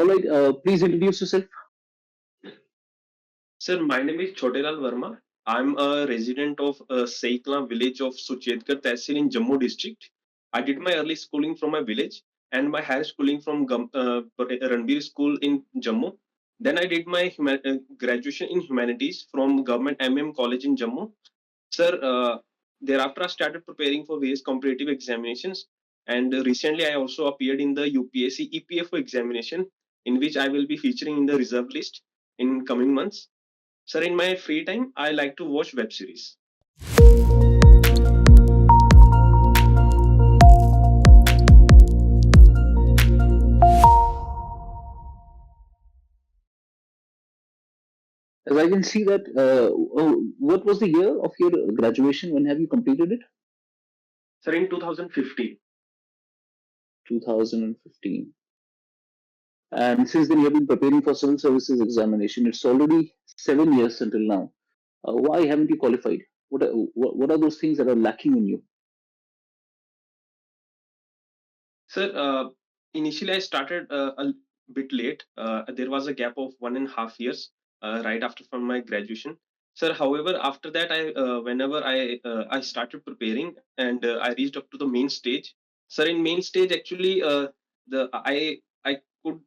right, please introduce yourself. Sir, my name is Chote Verma. I'm a resident of Saikla village of Suchetkar Tehsil in Jammu District. I did my early schooling from my village and my higher schooling from Ranbir School in Jammu. Then I did my graduation in humanities from Government MM College in Jammu. Sir, thereafter I started preparing for various competitive examinations, and recently I also appeared in the UPSC EPFO examination, in which I will be featuring in the reserve list in coming months. Sir, in my free time, I like to watch web series. As I can see that, what was the year of your graduation? When have you completed it? Sir, in 2015. 2015. And since then, you have been preparing for civil services examination. It's already 7 years until now. Why haven't you qualified? What are those things that are lacking in you? Sir, initially I started a bit late. There was a gap of 1.5 years right after from my graduation. Sir, however, after that, whenever I started preparing and I reached up to the main stage. Sir, in main stage, actually, the I could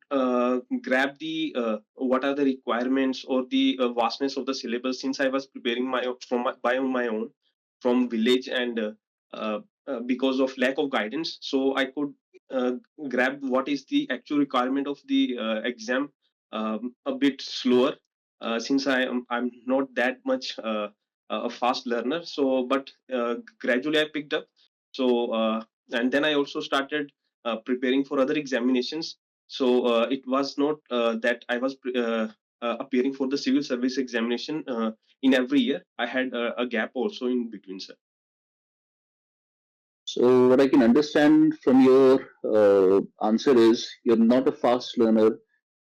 grab the what are the requirements or the vastness of the syllabus since I was preparing by my own from village and because of lack of guidance. So I could uh, grab what is the actual requirement of the exam a bit slower since I'm not that much a fast learner. So, but gradually I picked up. So, and then I also started preparing for other examinations. So it was not that I was appearing for the civil service examination in every year. I had a gap also in between, sir. So, what I can understand from your answer is you're not a fast learner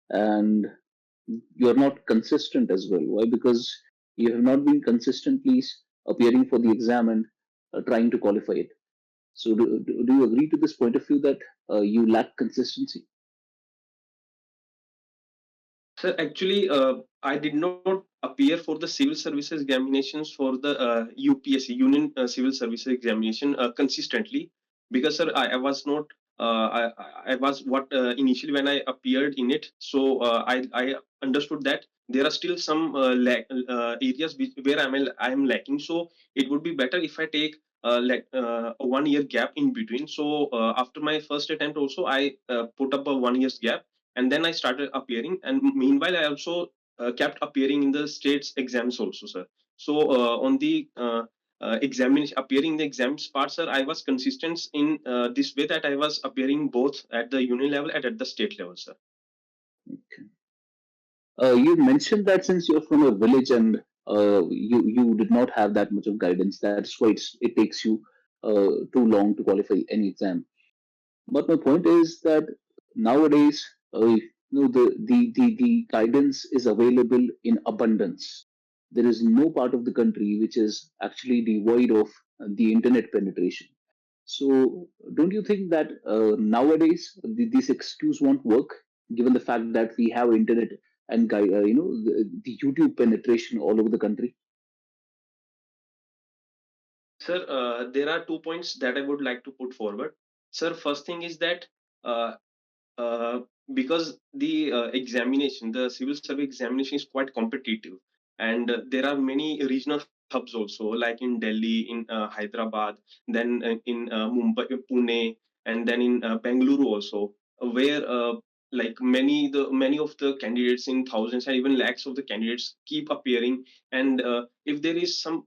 and you're not consistent as well. Why? Because you have not been consistently appearing for the exam and trying to qualify it. So, do you agree to this point of view that you lack consistency? Sir, actually, I did not appear for the civil services examinations for the UPSC Union Civil Services Examination consistently because, sir, I was not. I was what initially when I appeared in it. So I understood that there are still some areas where I'm lacking. So it would be better if I take a 1 year gap in between. So after my first attempt, also I put up a 1 year's gap and then I started appearing. And meanwhile, I also kept appearing in the states exams also, sir. So on the examination, appearing in the exams part, sir, I was consistent in this way that I was appearing both at the union level and at the state level, sir. You mentioned that since you're from a village and you did not have that much of guidance, that's why it takes you too long to qualify any exam. But my point is that nowadays, the guidance is available in abundance. There is no part of the country which is actually devoid of the internet penetration. So, don't you think that nowadays this excuse won't work, given the fact that we have internet and the YouTube penetration all over the country? Sir, there are 2 points that I would like to put forward. Sir, first thing is that uh, uh, because the examination, the civil service examination is quite competitive, and there are many regional hubs also, like in Delhi, in Hyderabad, then in Mumbai, Pune, and then in Bangalore also, where like many of the candidates in thousands and even lakhs of the candidates keep appearing, and if there is some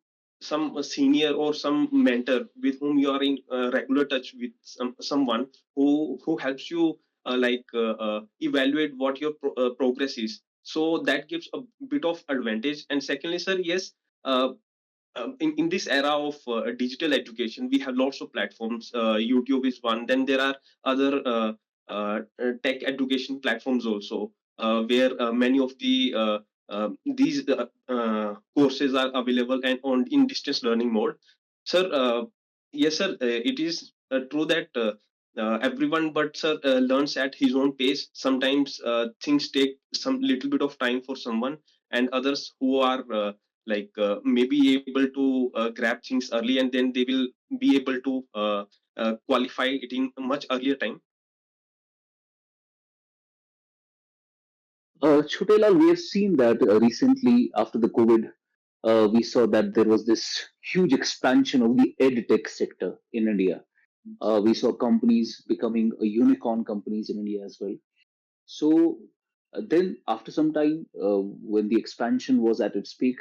senior or some mentor with whom you are in regular touch with someone who helps you evaluate what your progress is, so that gives a bit of advantage. And secondly, sir, yes, uh, in this era of digital education, we have lots of platforms. YouTube is one, then there are other tech education platforms also, where many of these courses are available and on in distance learning mode. Sir, yes, sir, it is true that everyone but sir learns at his own pace. Sometimes things take some little bit of time for someone, and others who are maybe able to grab things early, and then they will be able to qualify it in a much earlier time. Chutela, we have seen that recently after the COVID, we saw that there was this huge expansion of the EdTech sector in India. We saw companies becoming unicorn companies in India as well. So then, after some time, when the expansion was at its peak,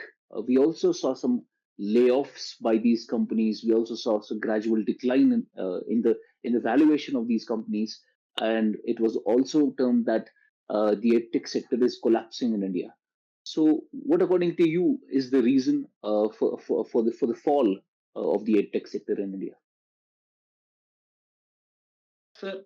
we also saw some layoffs by these companies. We also saw some gradual decline in the valuation of these companies, and it was also termed that the edtech sector is collapsing in India. So, what, according to you, is the reason for the fall of the edtech sector in India? Sir,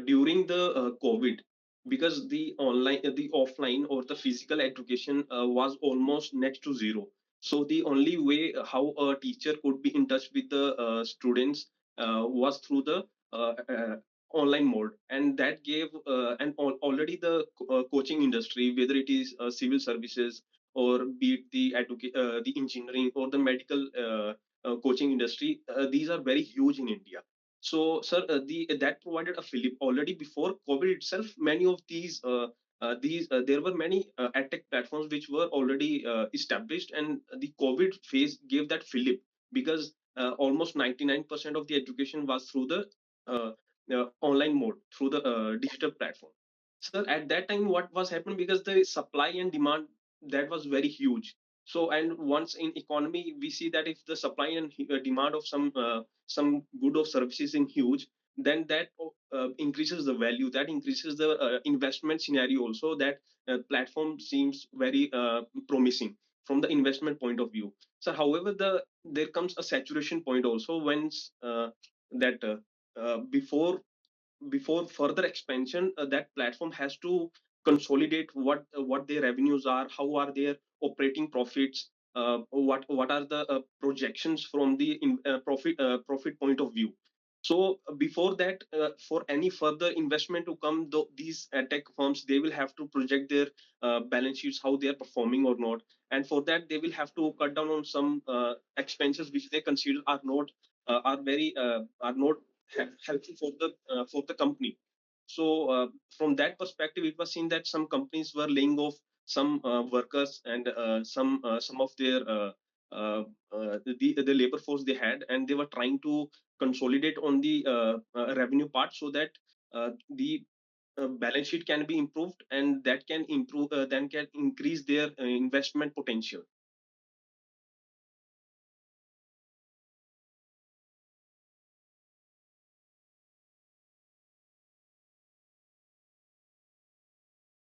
during the COVID, because the offline or the physical education was almost next to zero. So the only way how a teacher could be in touch with the students was through the online mode, and that gave already the coaching industry, whether it is civil services or be it the engineering or the medical coaching industry, these are very huge in India. So, sir, the that provided a fillip already before COVID itself. Many of these there were many edtech platforms which were already established, and the COVID phase gave that fillip because almost 99% of the education was through the uh, online mode, through the digital platform. So at that time, what was happening, because the supply and demand, that was very huge. So, and once in economy we see that if the supply and demand of some good or services in huge, then that increases the value, that increases the investment scenario also. That platform seems very promising from the investment point of view. So however, there comes a saturation point also when that before further expansion, that platform has to consolidate what their revenues are, how are their operating profits, what are the projections from the profit point of view. So before that, for any further investment to come, these tech firms, they will have to project their balance sheets, how they are performing or not, and for that they will have to cut down on some expenses which they consider are not helpful for the company. So from that perspective, it was seen that some companies were laying off some workers, and some of their the labor force they had, and they were trying to consolidate on the revenue part, so that the balance sheet can be improved, and that can improve then can increase their investment potential.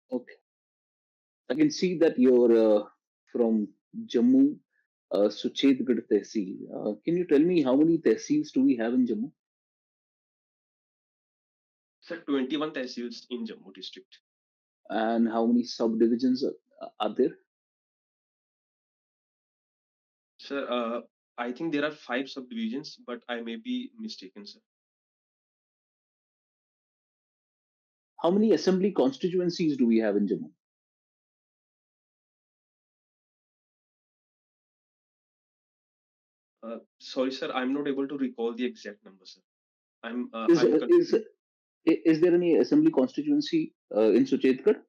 Okay, I can see that you're from Jammu, Suchetgarh Tehsil. Can you tell me how many tehsils do we have in Jammu, So 21 tehsils in Jammu district. and how many subdivisions are there? Sir, I think there are 5 subdivisions, but I may be mistaken, sir. How many assembly constituencies do we have in Jammu? Sorry, sir, I'm not able to recall the exact number, sir. Is I'm is confused. is there any assembly constituency in Suchetgarh?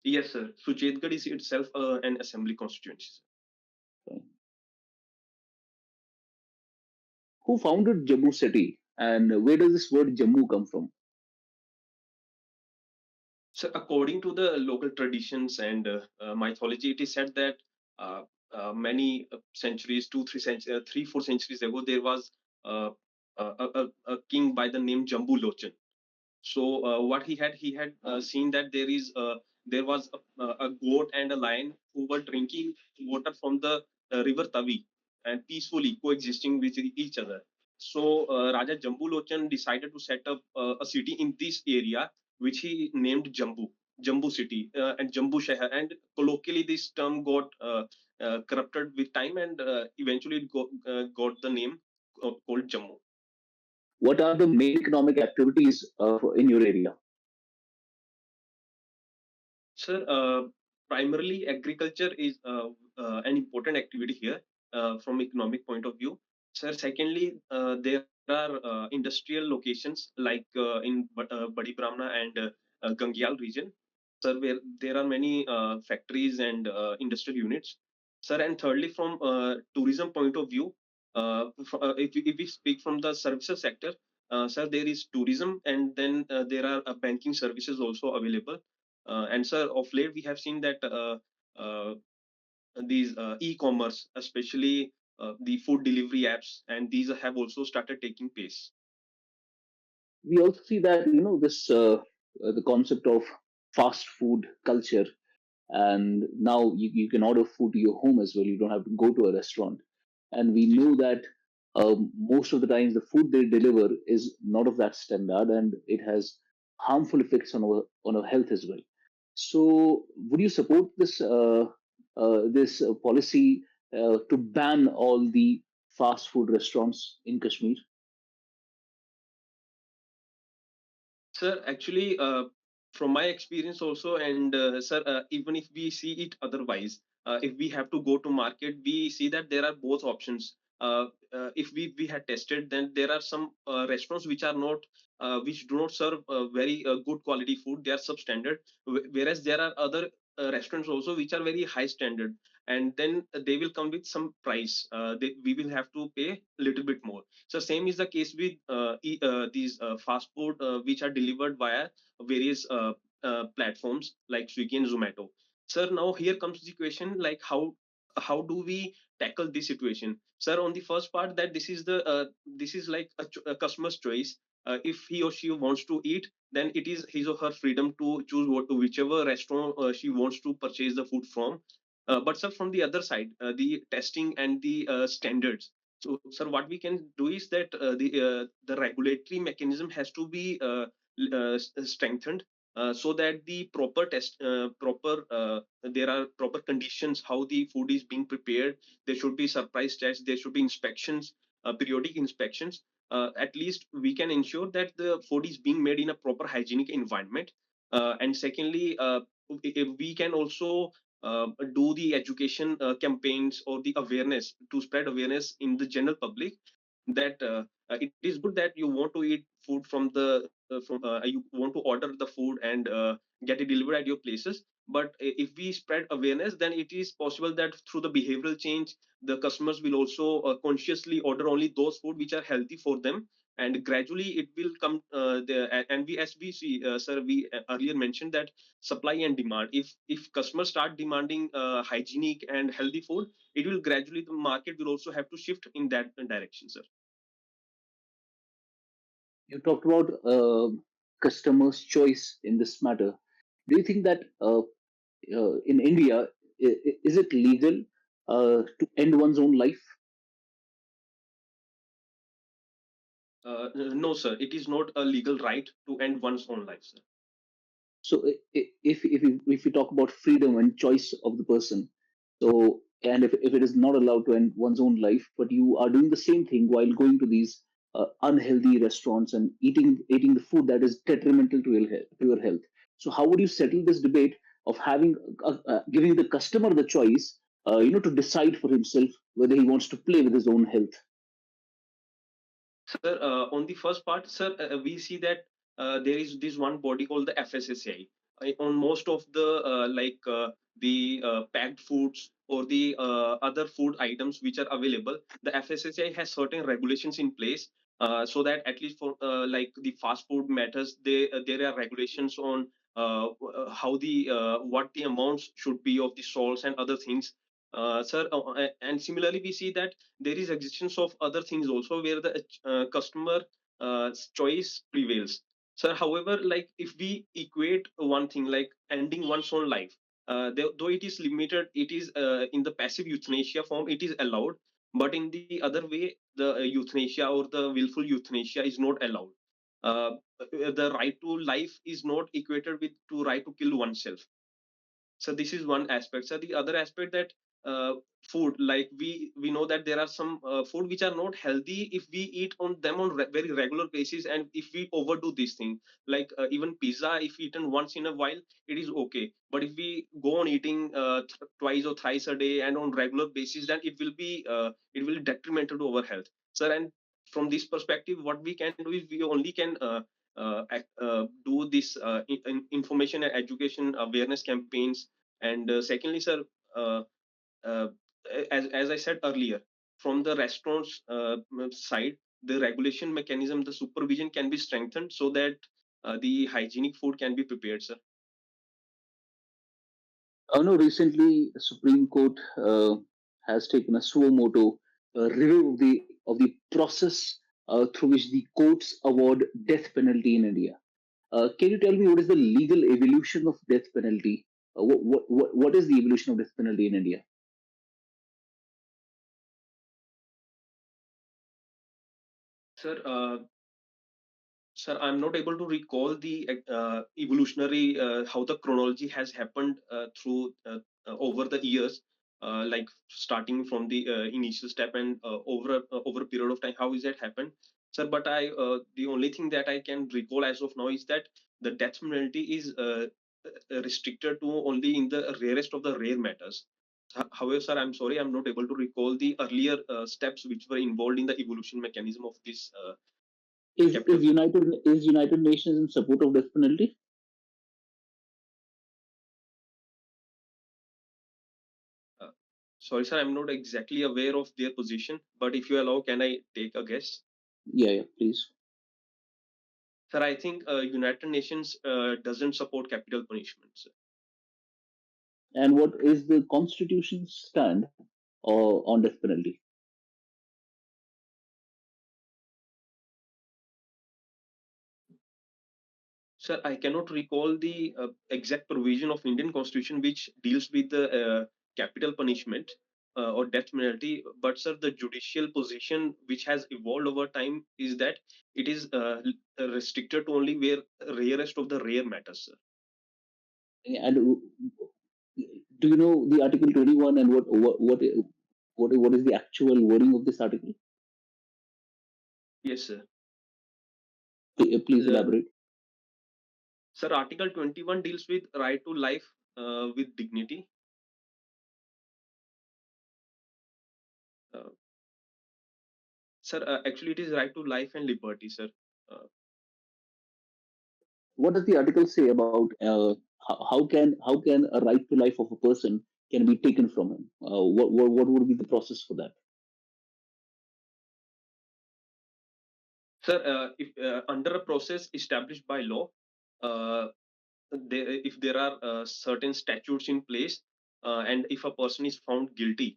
Yes, sir. Suchetgarh is itself an assembly constituency, sir. Who founded Jammu city, and where does this word Jammu come from? So, according to the local traditions and mythology, it is said that uh, many centuries, 3, 4 centuries ago, there was a king by the name Jambu Lochan. So what he had seen that there was a goat and a lion who were drinking water from the river Tavi and peacefully coexisting with each other. So Raja Jambu Lochan decided to set up a city in this area, which he named Jambu city, and Jambu Shahar. And colloquially, this term got corrupted with time, and eventually it got the name called Jammu. what are the main economic activities in your area? Sir, primarily agriculture is an important activity here from economic point of view. Sir, secondly, there are industrial locations like Badi Brahmana and Gangyal region, sir, where there are many factories and industrial units. Sir, and thirdly, from tourism point of view, if we speak from the services sector, sir, there is tourism, and then there are banking services also available. And sir, of late we have seen that uh, these e-commerce, especially the food delivery apps, and these have also started taking pace. We also see that this the concept of fast food culture, and now you can order food to your home as well. You don't have to go to a restaurant, and we Ji, know that most of the times the food they deliver is not of that standard, and it has harmful effects on our health as well. So would you support this policy to ban all the fast food restaurants in Kashmir? sir, actually, from my experience also, and sir, even if we see it otherwise, if we have to go to market, we see that there are both options. If we had tested, then there are some restaurants which are not, which do not serve very good quality food. They are substandard, whereas there are other restaurants also which are very high standard, and then they will come with some price. We will have to pay a little bit more. So same is the case with these fast food which are delivered via various platforms like Swiggy and Zomato. Sir, now here comes the question, like how do we tackle this situation? Sir, on the first part, that this is like a customer's choice. If he or she wants to eat, then it is his or her freedom to choose whichever restaurant she wants to purchase the food from. But sir, from the other side, the testing and the standards. So, sir, what we can do is that the regulatory mechanism has to be strengthened, so that the proper there are proper conditions how the food is being prepared. There should be surprise tests. There should be inspections, periodic inspections. At least we can ensure that the food is being made in a proper hygienic environment. And secondly, we can also do the education campaigns or the awareness to spread awareness in the general public that it is good that you want to eat food from the from you want to order the food and get it delivered at your places. But if we spread awareness, then it is possible that through the behavioral change, the customers will also consciously order only those food which are healthy for them, and gradually it will come there. And we, as we see, sir, we earlier mentioned that supply and demand, if customers start demanding hygienic and healthy food, it will gradually, the market will also have to shift in that direction, sir. You talked about customers' choice in this matter. Do you think that in India, is it legal to end one's own life? No, sir, it is not a legal right to end one's own life, sir. So if we talk about freedom and choice of the person, so and if it is not allowed to end one's own life, but you are doing the same thing while going to these unhealthy restaurants and eating the food that is detrimental to your health. So how would you settle this debate of having giving the customer the choice, to decide for himself whether he wants to play with his own health? Sir, on the first part, sir, we see that there is this one body called the FSSAI. On most of the the packed foods or the other food items which are available, the FSSAI has certain regulations in place, so that at least for like the fast food matters, there are regulations on how the what the amounts should be of the salts and other things. Sir, and similarly, we see that there is existence of other things also where the customer choice prevails. So however, like if we equate one thing like ending one's own life, though it is limited, it is in the passive euthanasia form, it is allowed, but in the other way, the euthanasia or the willful euthanasia is not allowed. The right to life is not equated with to right to kill oneself. So this is one aspect. So the other aspect that uh, food, like we know that there are some food which are not healthy if we eat on them on very regular basis, and if we overdo this thing, like even pizza, if eaten once in a while, it is okay. But if we go on eating twice or thrice a day and on regular basis, then it will be detrimental to our health, sir. And from this perspective, what we can do is we only can do this information and education awareness campaigns. And secondly, sir, uh, uh, as I said earlier, from the restaurants side, the regulation mechanism, the supervision can be strengthened so that the hygienic food can be prepared, sir. I know recently Supreme Court has taken a suo moto review of the process through which the courts award death penalty in India. Can you tell me what is the legal evolution of death penalty? What is the evolution of death penalty in India? Sir, sir, I'm not able to recall the evolutionary how the chronology has happened through over the years, like starting from the initial step and over a period of time. How is that happened, sir? But I the only thing that I can recall as of now is that the death penalty is restricted to only in the rarest of the rare matters. However, sir, I'm sorry, I'm not able to recall the earlier steps which were involved in the evolution mechanism of this capital. Is United Nations in support of death penalty? Uh, Sorry, sir, I'm not exactly aware of their position, but if you allow, can I take a guess? Yeah, yeah, please. Sir, I think United Nations doesn't support capital punishment, sir. And what is the Constitution's stand on death penalty? Sir, I cannot recall the exact provision of Indian Constitution which deals with the capital punishment or death penalty. But sir, the judicial position which has evolved over time is that it is restricted to only where rarest of the rare matters, sir. And do you know the Article 21 and what is the actual wording of this article? Yes, sir. Please Uh, elaborate. Sir, Article 21 deals with right to life with dignity. Uh, Sir, actually, it is right to life and liberty, sir. Uh, What does the article say about how can a right to life of a person can be taken from him? What would be the process for that? Sir, if under a process established by law, uh, if there are certain statutes in place, and if a person is found guilty,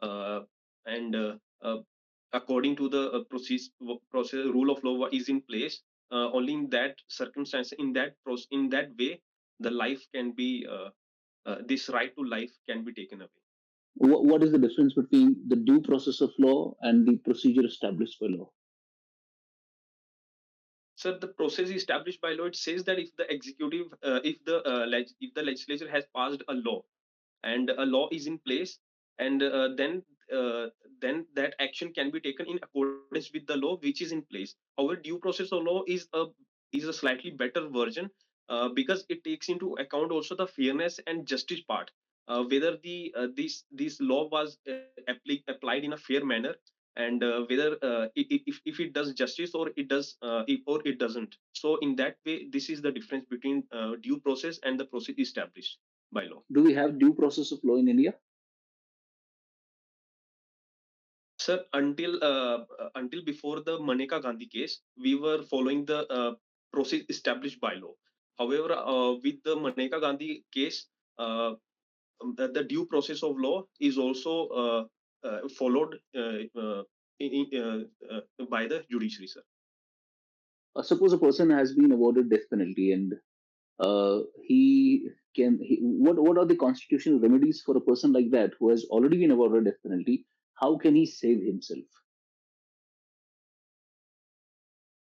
uh, and according to the process rule of law is in place, only in that circumstance, in that way, the life can be this right to life can be taken away. What is the difference between the due process of law and the procedure established by law? Sir, the process established by law, it says that if the executive, if the legislature has passed a law and a law is in place, and uh, then that action can be taken in accordance with the law which is in place. However, due process of law is a slightly better version, because it takes into account also the fairness and justice part, whether the this law was applied in a fair manner, and whether if it does justice or or it doesn't. So in that way, this is the difference between due process and the process established by law. Do we have due process of law in India? Sir, until before the Maneka Gandhi case, we were following the process established by law. However, with the Maneka Gandhi case, uh, the due process of law is also followed by the judiciary, sir. Suppose a person has been awarded death penalty and what are the constitutional remedies for a person like that who has already been awarded death penalty? How can he save himself?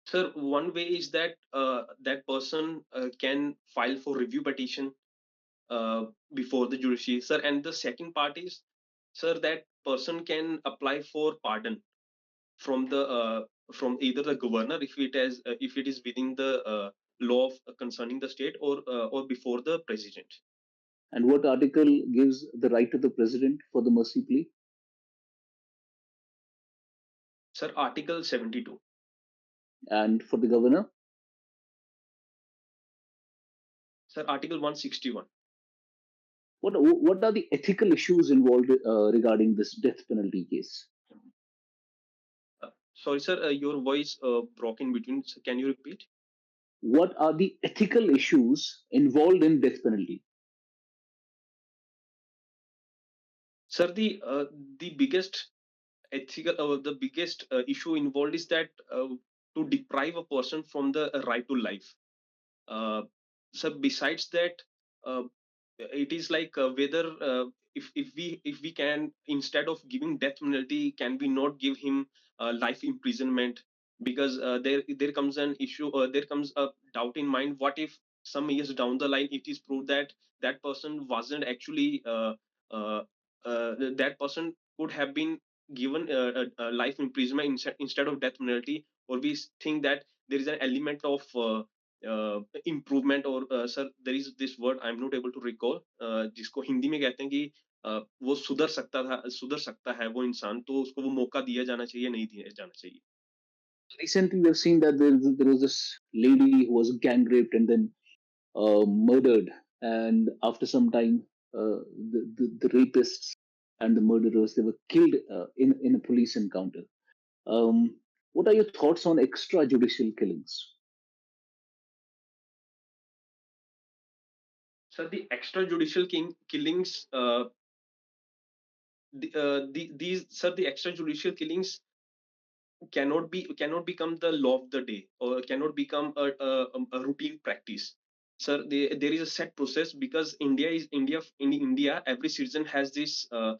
Sir, one way is that that person can file for review petition before the judiciary, sir. And the second part is Sir, that person can apply for pardon from the from either the governor if it is within the law concerning the state, or before the president. And what article gives the right to the president for the mercy plea? Sir, Article 72. And for the governor? Sir, Article 161. What are the ethical issues involved regarding this death penalty case? Sorry, sir, your voice broke in between. So can you repeat? What are the ethical issues involved in death penalty? Sir, the biggest ethical the biggest issue involved is that to deprive a person from the right to life. Uh, so besides that, uh, it is like whether if we can, instead of giving death penalty, can we not give him life imprisonment? Because there comes an issue, there comes a doubt in mind. What if some years down the line it is proved that that person wasn't actually uh, that person could have been given a life imprisonment instead of death penalty, or we think that there is an element of improvement और sir there is this word I am not able to recall, जिसको हिंदी में कहते हैं कि वो सुधर सकता है वो इंसान, तो उसको वो मौका दिया जाना चाहिए, नहीं दिया जाना चाहिए. Recently, we've seen that there was this lady who was gang raped and then murdered. And after some time, the rapists and the murderers, they were killed in a police encounter. What are your thoughts on extrajudicial killings? Sir, the extrajudicial killings, the extrajudicial killings cannot become the law of the day, or cannot become a routine practice. Sir, there is a set process, because in India every citizen has this a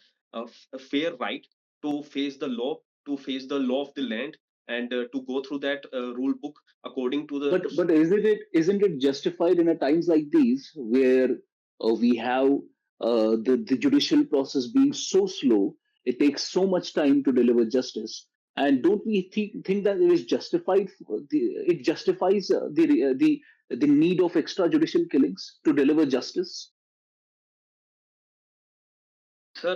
fair right to face the law, to face the law of the land, and to go through that rule book according to the But isn't it justified in a times like these where we have the judicial process being so slow, it takes so much time to deliver justice, and don't we think that it is justified? It justifies the need of extrajudicial killings to deliver justice. Sir,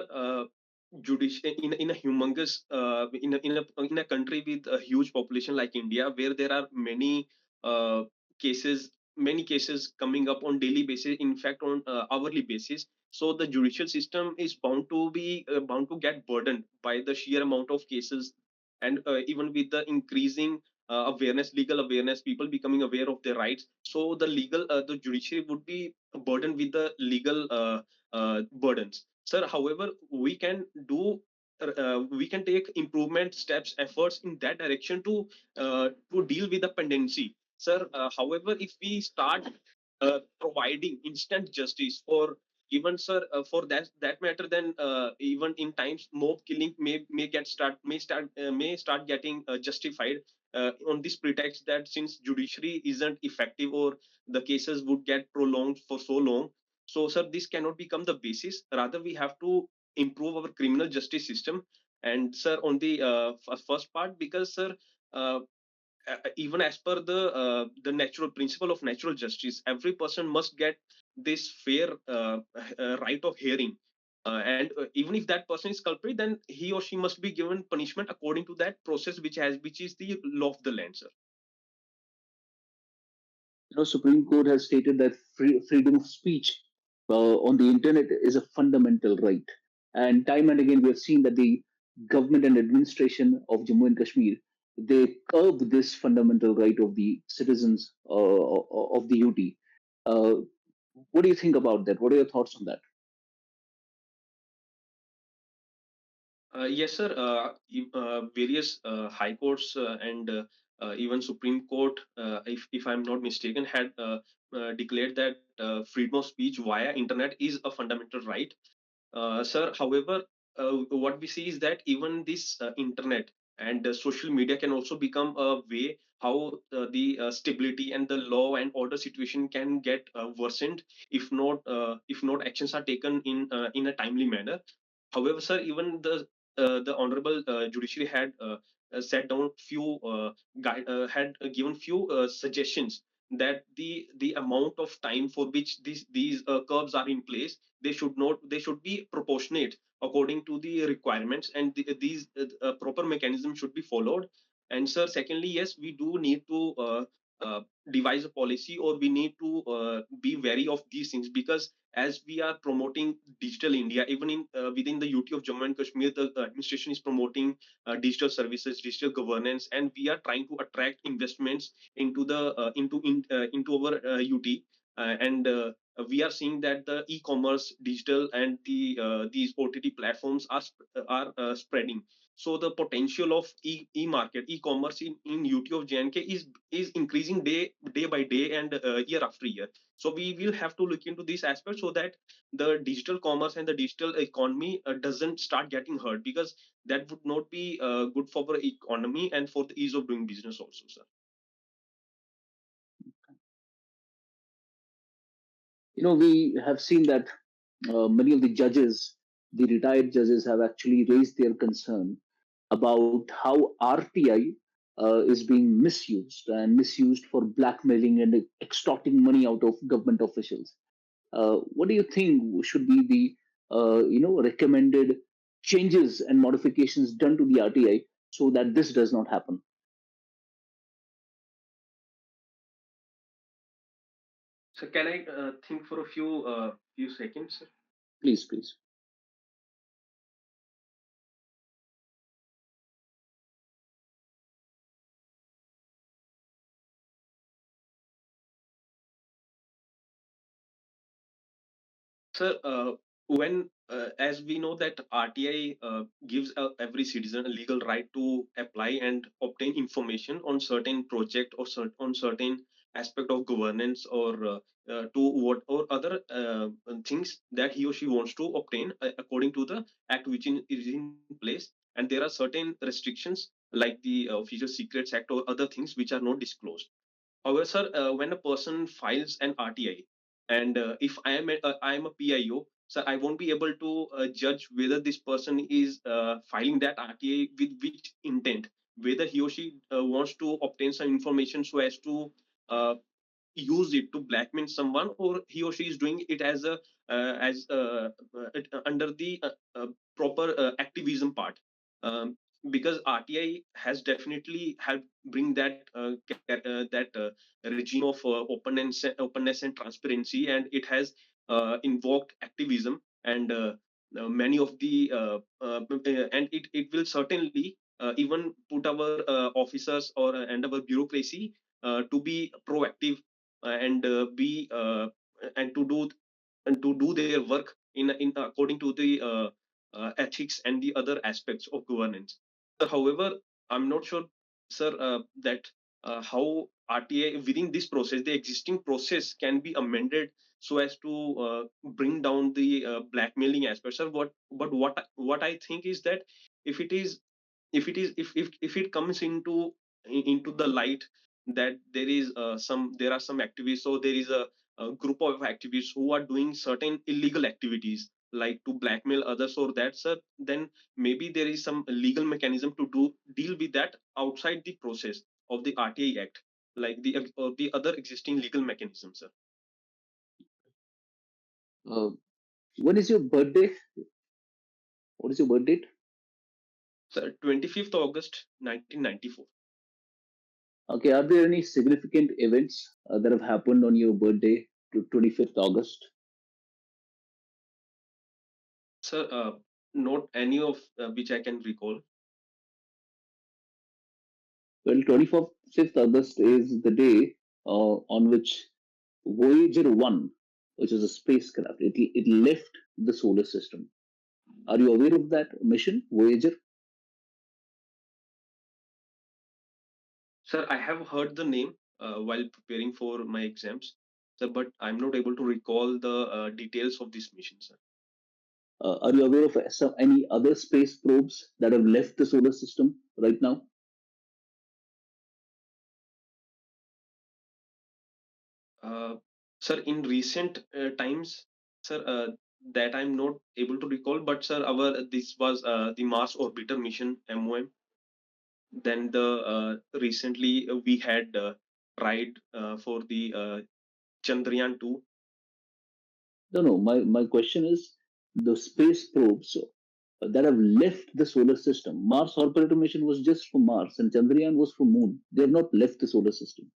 judicial in a humongous in a country with a huge population like India, where there are uh, cases many cases coming up on daily basis, in fact on hourly basis. So the judicial system is bound to get burdened by the sheer amount of cases, and even with the increasing legal awareness, people becoming aware of their rights. So the judiciary would be burdened with the legal burdens. Sir, however, we can take improvement steps, efforts in that direction to deal with the pendency. Sir, however, if we start providing instant justice, or even, sir, for that matter, then even in times mob killing may start getting justified on this pretext that since judiciary isn't effective, or the cases would get prolonged for so long. So, sir, this cannot become the basis. Rather, we have to improve our criminal justice system. And, sir, on the first part, because, sir, uh, even as per the natural principle of natural justice, every person must get this fair right of hearing. And even if that person is culprit, then he or she must be given punishment according to that process, which is the law of the land, sir. Supreme Court has stated that freedom of speech on the internet is a fundamental right. And time and again, we have seen that the government and administration of Jammu and Kashmir, they curb this fundamental right of the citizens of the UT. Uh, what do you think about that? What are your thoughts on that? Yes, sir. Various high courts and even Supreme Court, if I'm not mistaken, had declared that freedom of speech via internet is a fundamental right. Sir, however, what we see is that even this internet and social media can also become a way how the stability and the law and order situation can get worsened if not actions are taken in a timely manner. However, sir, even the honorable judiciary had set down few had given few suggestions that the amount of time for which these curbs are in place, they should be proportionate according to the requirements, and these proper mechanisms should be followed. And sir, secondly, yes, we do need to uh, devise a policy, or we need to be wary of these things, because as we are promoting digital India, even in within the UT of Jammu and Kashmir, the administration is promoting digital services, digital governance, and we are trying to attract investments into our UT, and we are seeing that the e-commerce, digital, and these OTT platforms are spreading. So the potential of e-market, e-commerce in UT of JNK is increasing day by day, and year after year. So we will have to look into this aspect, so that the digital commerce and the digital economy doesn't start getting hurt, because that would not be good for our economy and for the ease of doing business also, sir. We have seen that many of the judges, the retired judges, have actually raised their concern about how RTI is being misused and misused for blackmailing and extorting money out of government officials. What do you think should be the recommended changes and modifications done to the RTI so that this does not happen? So can I think for a few seconds, sir? Please, please. Sir, when as we know that RTI gives every citizen a legal right to apply and obtain information on certain project, or on certain aspect of governance, or to what or other things that he or she wants to obtain according to the act which is in place, and there are certain restrictions like the Official Secrets Act or other things which are not disclosed. However, sir, when a person files an RTI, and if I am a PIO, so I won't be able to judge whether this person is filing that RTI with which intent, whether he or she wants to obtain some information so as to uh, use it to blackmail someone, or he or she is doing it as a as under the proper activism part. um, because RTI has definitely helped bring that regime of openness and transparency, and it has invoked activism, and many of the and it will certainly even put our officers or and our bureaucracy to be proactive, and be and to do their work in according to the ethics and the other aspects of governance. However, I'm not sure, sir, that how RTI within this process, the existing process can be amended so as to bring down the blackmailing aspect, sir. What I think is that if it is if it comes into the light that there are some activists, or there is a group of activists who are doing certain illegal activities like to blackmail others or that, sir, then maybe there is some legal mechanism to do deal with that outside the process of the RTI Act, like the other existing legal mechanisms, sir. Uh, when is your birthday? What is your birth date? So 25th August 1994. Okay, are there any significant events that have happened on your birthday, to 25th August? Sir, not any of which I can recall. Well, 25th August is the day on which Voyager 1, which is a spacecraft, it left the solar system. Are you aware of that mission, Voyager? Sir, I have heard the name while preparing for my exams, sir, but I'm not able to recall the details of this mission, sir. Are you aware of any other space probes that have left the solar system right now? Uh, Sir, in recent times, sir, that I'm not able to recall. But sir, our this was the Mars orbiter mission MOM. Then the recently we had tried for the Chandrayaan 2. No, no. My question is the space probes that have left the solar system. Mars orbiter mission was just for Mars, and Chandrayaan was for Moon. They have not left the solar system.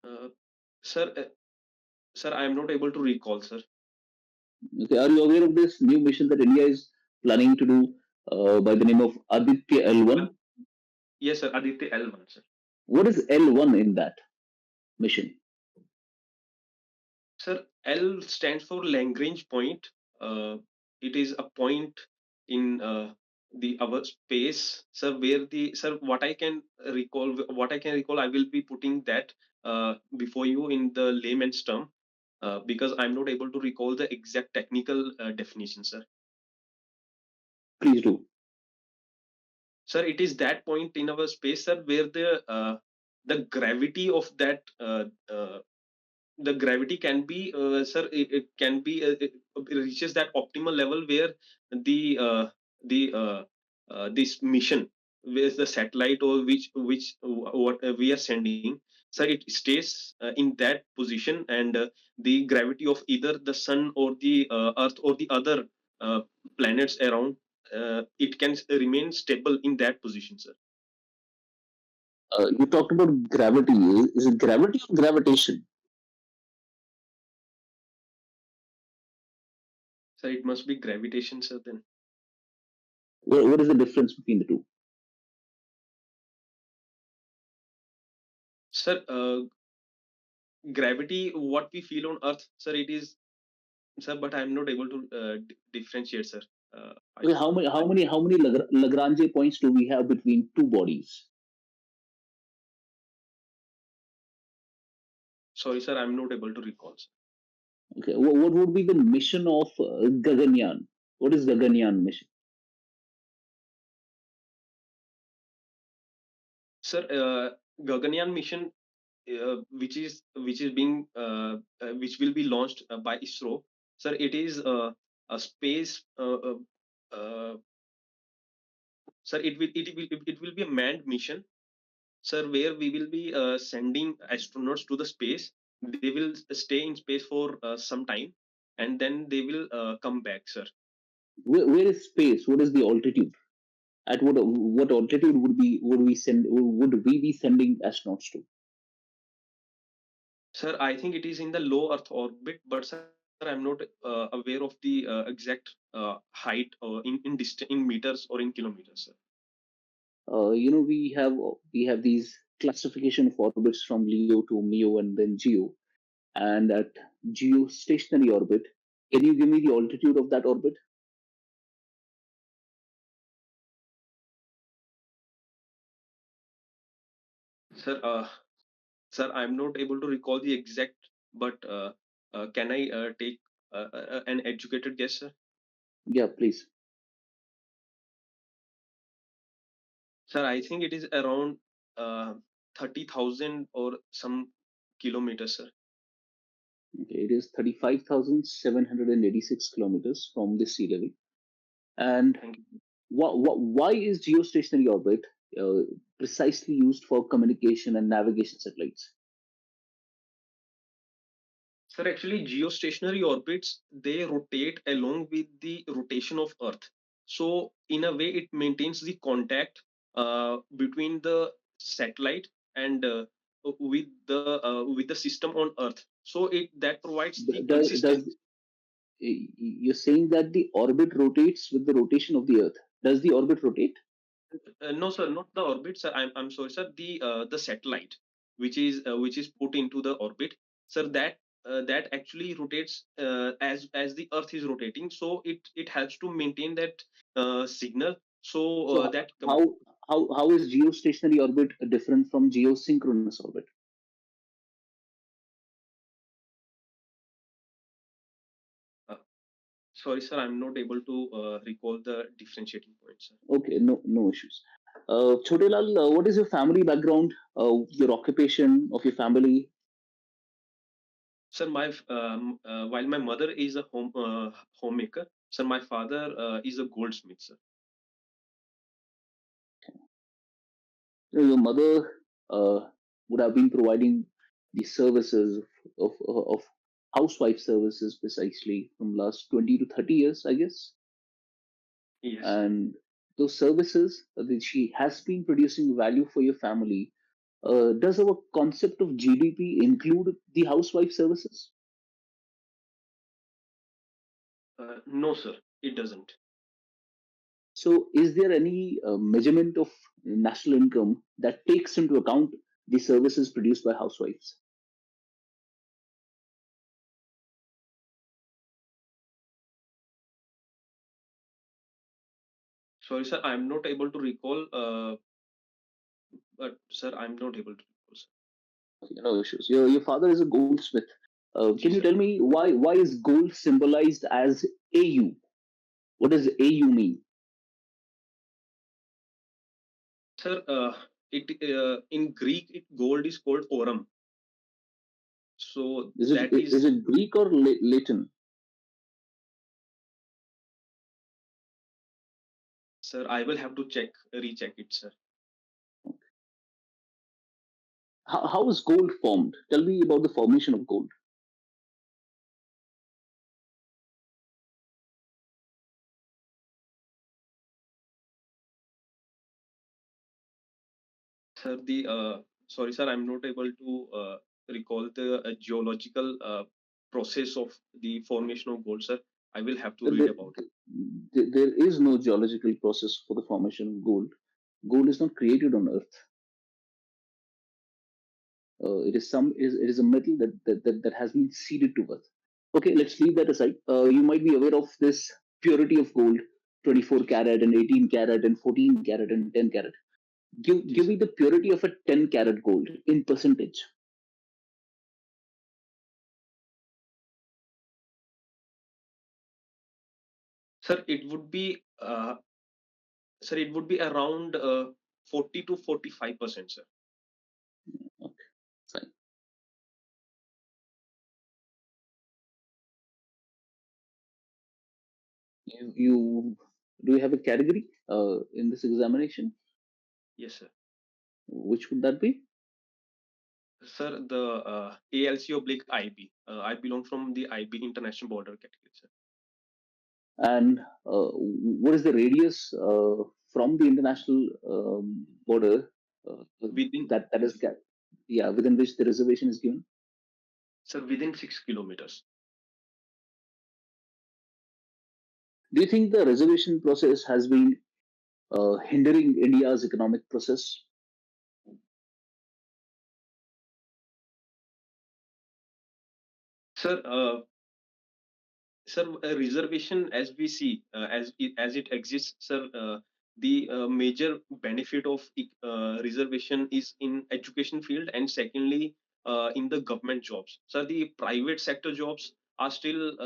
Uh, sir, sir, I am not able to recall, sir. Okay, are you aware of this new mission that India is planning to do by the name of Aditya L1? Yes, sir, Aditya L1, sir. What is L1 in that mission? Sir, L stands for Lagrange point. Uh, it is a point in the our space, sir. Where the sir, what I can recall, I will be putting that before you in the layman's term, because I'm not able to recall the exact technical definition, sir. Please do. Sir, it is that point in our space, sir, where the gravity of that the gravity can be sir, it can be it reaches that optimal level where the this mission with the satellite, or which what we are sending, sir, it stays in that position, and the gravity of either the sun or the earth or the other planets around, it can remain stable in that position, sir. You talked about gravity. Is it gravity or gravitation? So it must be gravitation, sir, then. What is the difference between the two? Sir, gravity, what we feel on earth, sir, it is, sir, but I'm not able to differentiate, sir. I Okay, how many Lagrange points do we have between two bodies? Sorry, sir, I'm not able to recall, sir. Okay, what would be the mission of Gaganyaan? What is Gaganyaan mission? Sir, Gaganyaan mission, which is being which will be launched by ISRO, sir. It is a space, sir. It will be a manned mission, sir, where we will be sending astronauts to the space. They will stay in space for some time, and then they will come back, sir. Where is space? What is the altitude? At what altitude would we be sending astronauts to? Sir, I think it is in the low Earth orbit, but sir, I'm not aware of the exact height, or in meters or in kilometers, sir. We have these classification of orbits from LEO to MEO and then GEO. And at geostationary orbit, can you give me the altitude of that orbit? Sir, sir, I'm not able to recall the exact, but can I take an educated guess, sir? Yeah, please. Sir, I think it is around uh, 30,000 or some kilometers, sir. Okay, it is 35,786 kilometers from the sea level. And Thank you. why is geostationary orbit uh, precisely used for communication and navigation satellites? Sir, actually, geostationary orbits, they rotate along with the rotation of Earth. So, in a way, it maintains the contact between the satellite and with the system on Earth. So, it that provides the Does consistency. you're saying that the orbit rotates with the rotation of the Earth? Does the orbit rotate? No, sir, not the orbit, sir. I'm sorry, sir. The satellite, which is put into the orbit, sir. That actually rotates as the Earth is rotating. So it helps to maintain that signal. So So that how is geostationary orbit different from geosynchronous orbit? uh, sorry, sir. I'm not able to recall the differentiating points, sir. Okay, no issues. Chotelal, what is your family background? Your occupation of your family? Sir, while my mother is a homemaker, sir, my father is a goldsmith, sir. Your mother would have been providing the services of housewife services precisely from last 20 to 30 years, I guess. Yes. And those services that she has been producing value for your family. Does our concept of GDP include the housewife services? No, sir, it doesn't. So, is there any measurement of national income that takes into account the services produced by housewives? Sorry, sir, I'm not able to recall. But sir, I'm not able to recall, sir. No issues. Your father is a goldsmith. Can Ji, you sir. tell me why is gold symbolized as AU? What does AU mean? Sir, it in Greek, gold is called orum. So Is it that is, is it Greek or Latin? sir, I will have to recheck it, sir. How is gold formed? Tell me about the formation of gold. Sir, sorry, sir, I'm not able to recall the geological process of the formation of gold, sir. I will have to read There, about it. there is no geological process for the formation of gold. Gold is not created on Earth. It is a metal that has been seeded to Earth. Okay, let's leave that aside. You might be aware of this purity of gold, 24 Ji, sir. carat and 18 carat and 14 carat and 10 carat. Ji, Give me sir. the purity of a 10 carat gold in percentage. Sir, it would be around 40 to 45%, sir. Okay, fine. You do you have a category in this examination? Yes, sir. Which would that be? Sir, the ALC oblique IB. I belong from the IB international border category, sir. And what is the radius from the international border uh, Within, that is yeah, within which the reservation is given? sir, within 6 kilometers. Do you think the reservation process has been hindering India's economic process? Sir, sir, a reservation, as we see, as it exists, sir, the major benefit of reservation is in education field, and secondly, in the government jobs. Sir, the private sector jobs are still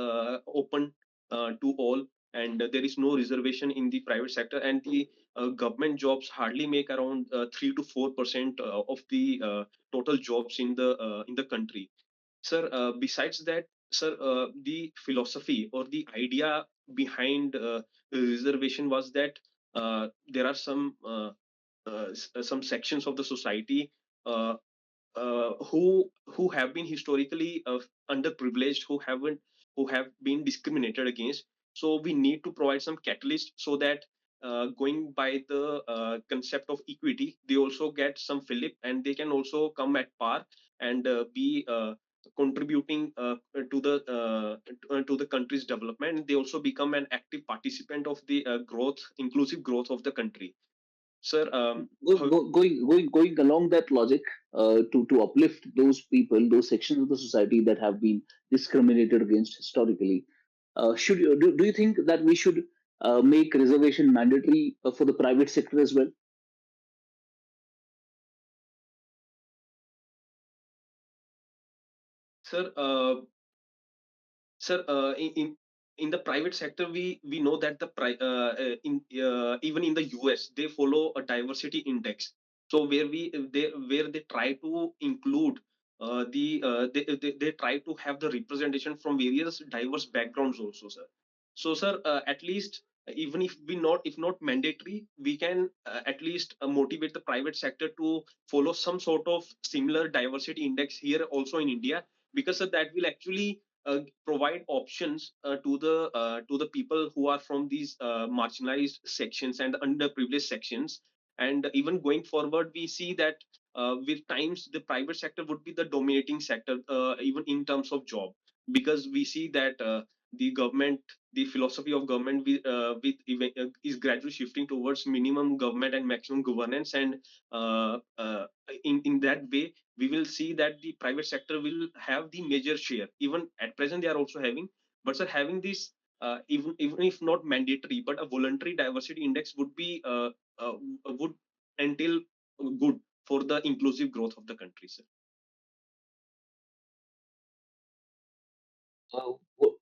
open to all, and there is no reservation in the private sector, and the government jobs hardly make around 3 to 4% of the total jobs in the country. Sir, besides that, sir, the philosophy or the idea behind reservation was that there are some sections of the society uh, who have been historically underprivileged, who have been discriminated against. So we need to provide some catalyst so that going by the concept of equity, they also get some fillip and they can also come at par and be contributing to the country's development. They also become an active participant of the inclusive growth of the country. Sir, Going along that logic, to uplift those people, those sections of the society that have been discriminated against historically, do you think that we should make reservation mandatory for the private sector as well? sir, Sir, in the private sector, we know that even in the US they follow a diversity index. So where they try to include they try to have the representation from various diverse backgrounds also, sir. So, sir, at least even if we not if not mandatory, we can at least motivate the private sector to follow some sort of similar diversity index here also in India, because that will actually provide options to the people who are from these marginalized sections and underprivileged sections. And even going forward, we see that with times the private sector would be the dominating sector, even in terms of job, because we see that the government, the philosophy of government is gradually shifting towards minimum government and maximum governance. And in that way, we will see that the private sector will have the major share. Even at present, they are also having, but sir, having this even if not mandatory, but a voluntary diversity index uh, would entail good for the inclusive growth of the country, sir.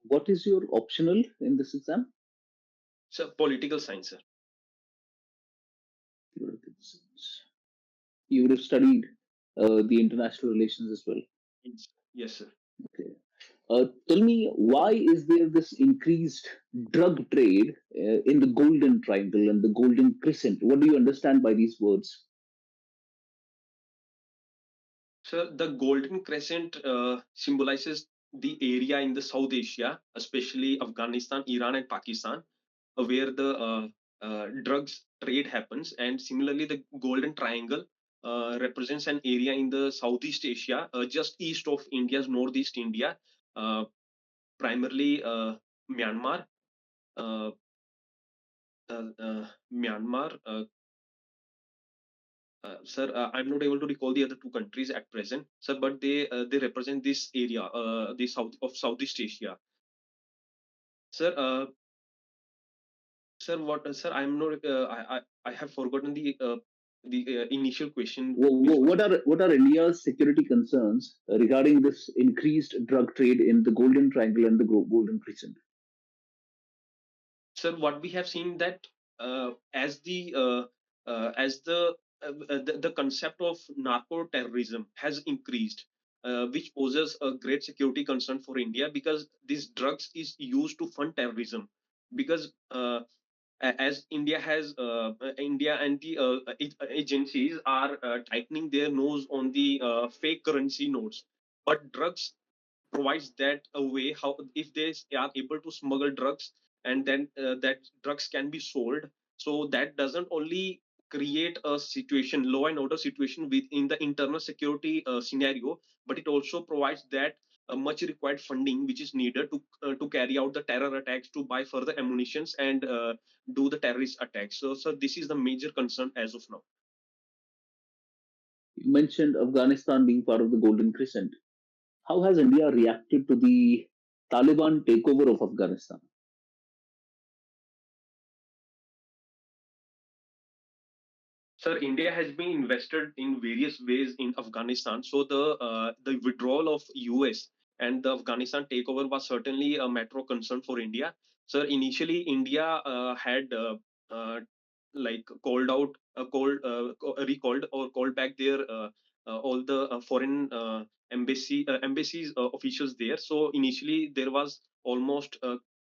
What is your optional in this exam? So political science, sir. Political science. You would have studied the international relations as well. Yes, sir. Okay. Tell me, why is there this increased drug trade in the Golden Triangle and the Golden Crescent? What do you understand by these words? So the Golden Crescent symbolizes the area in the South Asia, especially Afghanistan, Iran, and Pakistan, where the drugs trade happens. And similarly, the Golden Triangle represents an area in the Southeast Asia, just east of India's Northeast India, uh, primarily Myanmar, uh, Myanmar. Sir, I'm not able to recall the other two countries at present, sir, but they represent this area, the south of Southeast Asia, sir. Sir, what, sir? I'm not. I have forgotten the initial question, which was, What are India's security concerns regarding this increased drug trade in the Golden Triangle and the Golden Crescent? sir, what we have seen that as the concept of narco terrorism has increased, which poses a great security concern for India, because these drugs is used to fund terrorism. Because as India and the agencies are tightening their nose on the fake currency notes, but drugs provides that a way how if they are able to smuggle drugs, and then that drugs can be sold. So that doesn't only create a situation, law and order situation within the internal security scenario, but it also provides that much required funding which is needed to carry out the terror attacks, to buy further ammunitions, and do the terrorist attacks. So this is the major concern as of now. You mentioned Afghanistan being part of the Golden Crescent. How has India reacted to the Taliban takeover of Afghanistan? Sir, India has been invested in various ways in Afghanistan. So the withdrawal of US and the Afghanistan takeover was certainly a matter of concern for India. Sir, initially India had uh, like called out, recalled or called back their all the foreign embassies officials there. So initially there was almost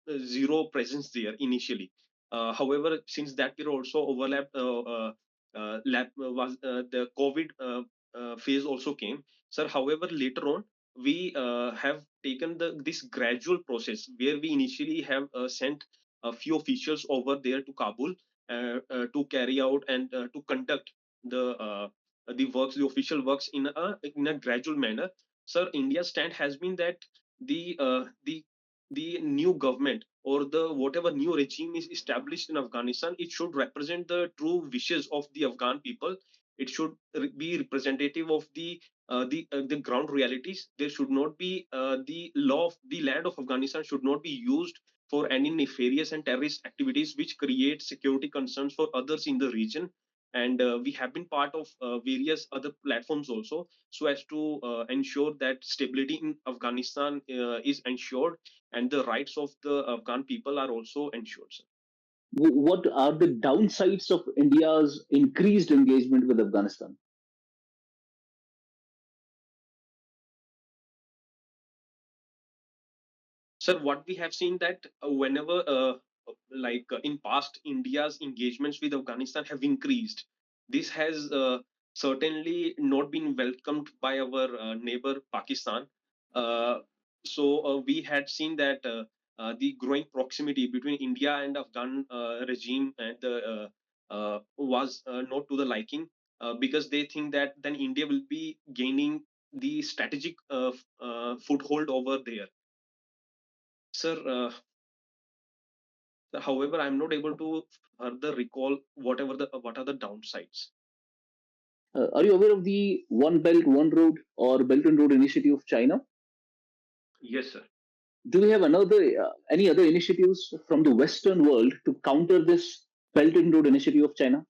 zero presence there initially. However, since that period also overlapped. Was the COVID phase also came, sir. However, later on, we have taken this gradual process where we initially have sent a few officials over there to Kabul to carry out and to conduct the works, the official works in a gradual manner. Sir, India's stand has been that the uh, the the new government or the whatever new regime is established in Afghanistan, it should represent the true wishes of the Afghan people. It should be representative of the ground realities. There should not be the law of the land of Afghanistan should not be used for any nefarious and terrorist activities which create security concerns for others in the region. And we have been part of various other platforms also, so as to ensure that stability in Afghanistan is ensured, and the rights of the Afghan people are also ensured, sir. What are the downsides of India's increased engagement with Afghanistan? Sir, what we have seen that whenever in past India's engagements with Afghanistan have increased, this has certainly not been welcomed by our neighbor Pakistan. uh, so we had seen that the growing proximity between India and Afghan regime and was not to the liking, because they think that then India will be gaining the strategic foothold over there. Sir, however, I'm not able to further recall what are the downsides. Are you aware of the One Belt, One Road or Belt and Road Initiative of China? Yes, sir. Do we have any other initiatives from the Western world to counter this Belt and Road Initiative of China?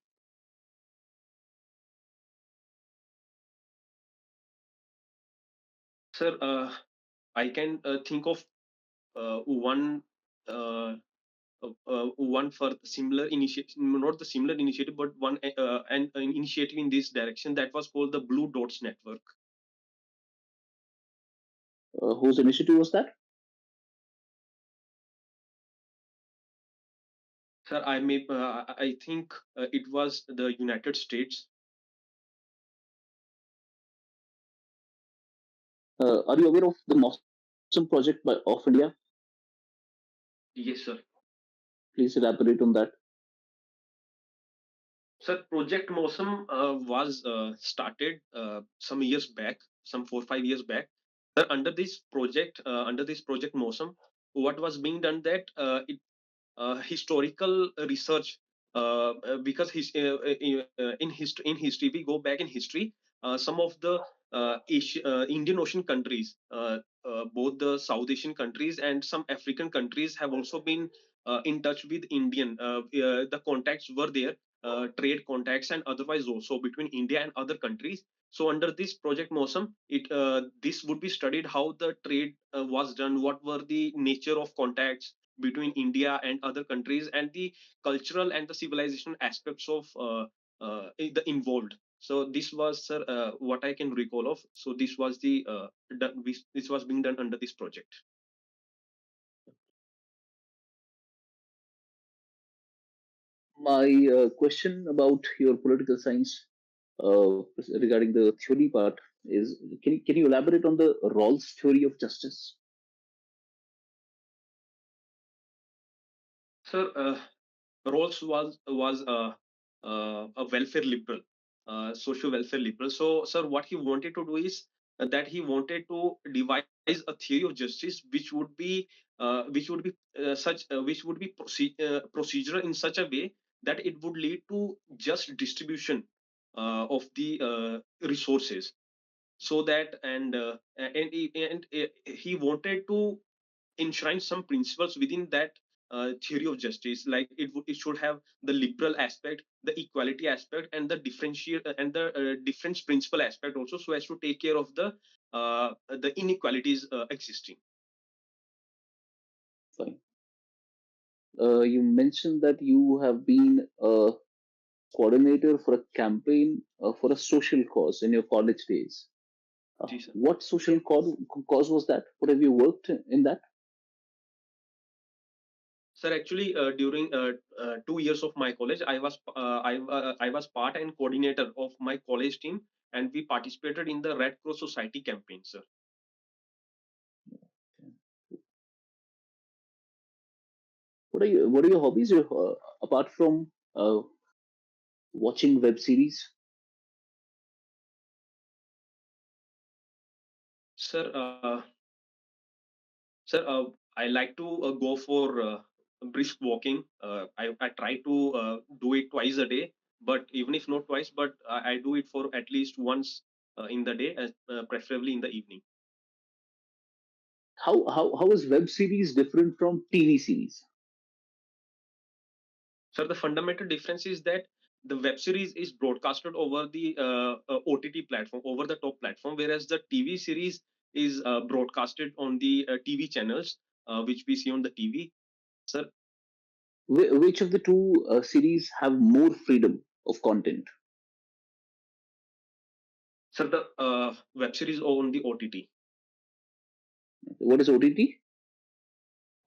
Sir, I can think of one one for similar initiative, not the similar initiative, but an initiative in this direction that was called the Blue Dots Network. Whose initiative was that? Sir, I think it was the United States. Are you aware of the Mawsum project of India? Yes, sir. Please elaborate on that. Sir, Project Mosam was started some years back, some 4 5 years back. Sir, under this project Mosam, what was being done that historical research, because in history we go back in history, some of the Indian Ocean countries, both the South Asian countries and some African countries have also been in touch with Indian. The contacts were there, trade contacts and otherwise also between India and other countries. So under this project Mosam, it this would be studied how the trade was done, what were the nature of contacts between India and other countries, and the cultural and the civilization aspects of the involved. So this was, sir, what I can recall of. So this was this was being done under this project. My question about your political science uh, regarding the theory part is, can you elaborate on the Rawls theory of justice? Sir, Rawls was a welfare liberal, social welfare liberal. So, sir, what he wanted to do is that he wanted to devise a theory of justice which would be which would be procedural in such a way that it would lead to just distribution of the resources, so that and he wanted to enshrine some principles within that theory of justice. Like it should have the liberal aspect, the equality aspect, and the differentiate and the difference principle aspect also, so as to take care of the inequalities existing. Fine. You mentioned that you have been a coordinator for a campaign for a social cause in your college days. Ji, sir. What social cause was that? What have you worked in that? Sir, actually, during 2 years of my college, I was part and coordinator of my college team, and we participated in the Red Cross Society campaign, sir. What are your hobbies apart from watching web series? Sir, sir, I like to go for brisk walking. I try to do it twice a day, but even if not twice, but I do it for at least once in the day, preferably in the evening. How is web series different from TV series? So the fundamental difference is that the web series is broadcasted over the OTT platform, over the top platform, whereas the TV series is broadcasted on the TV channels, which we see on the TV. Sir, Which of the two series have more freedom of content? sir, the web series on the OTT. What is OTT?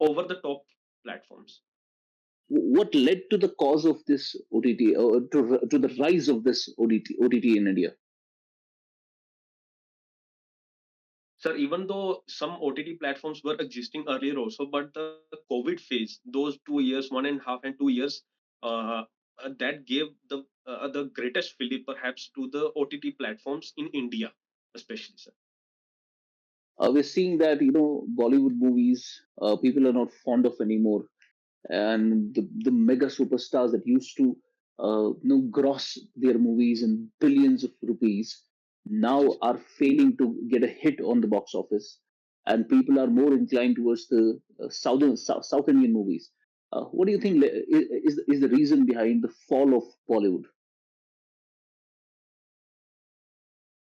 over the top platforms. What led to the cause of this OTT, or to the rise of this OTT in India? Sir, even though some OTT platforms were existing earlier also, but the COVID phase, those 2 years, 1.5 and 2 years, uh, that gave the greatest fillip perhaps to the OTT platforms in India, especially, sir. We're seeing that Bollywood movies, people are not fond of anymore, and the mega superstars that used to gross their movies in billions of rupees Ji, now sir. are failing to get a hit on the box office, and people are more inclined towards the South Indian movies. What do you think is the reason behind the fall of Bollywood?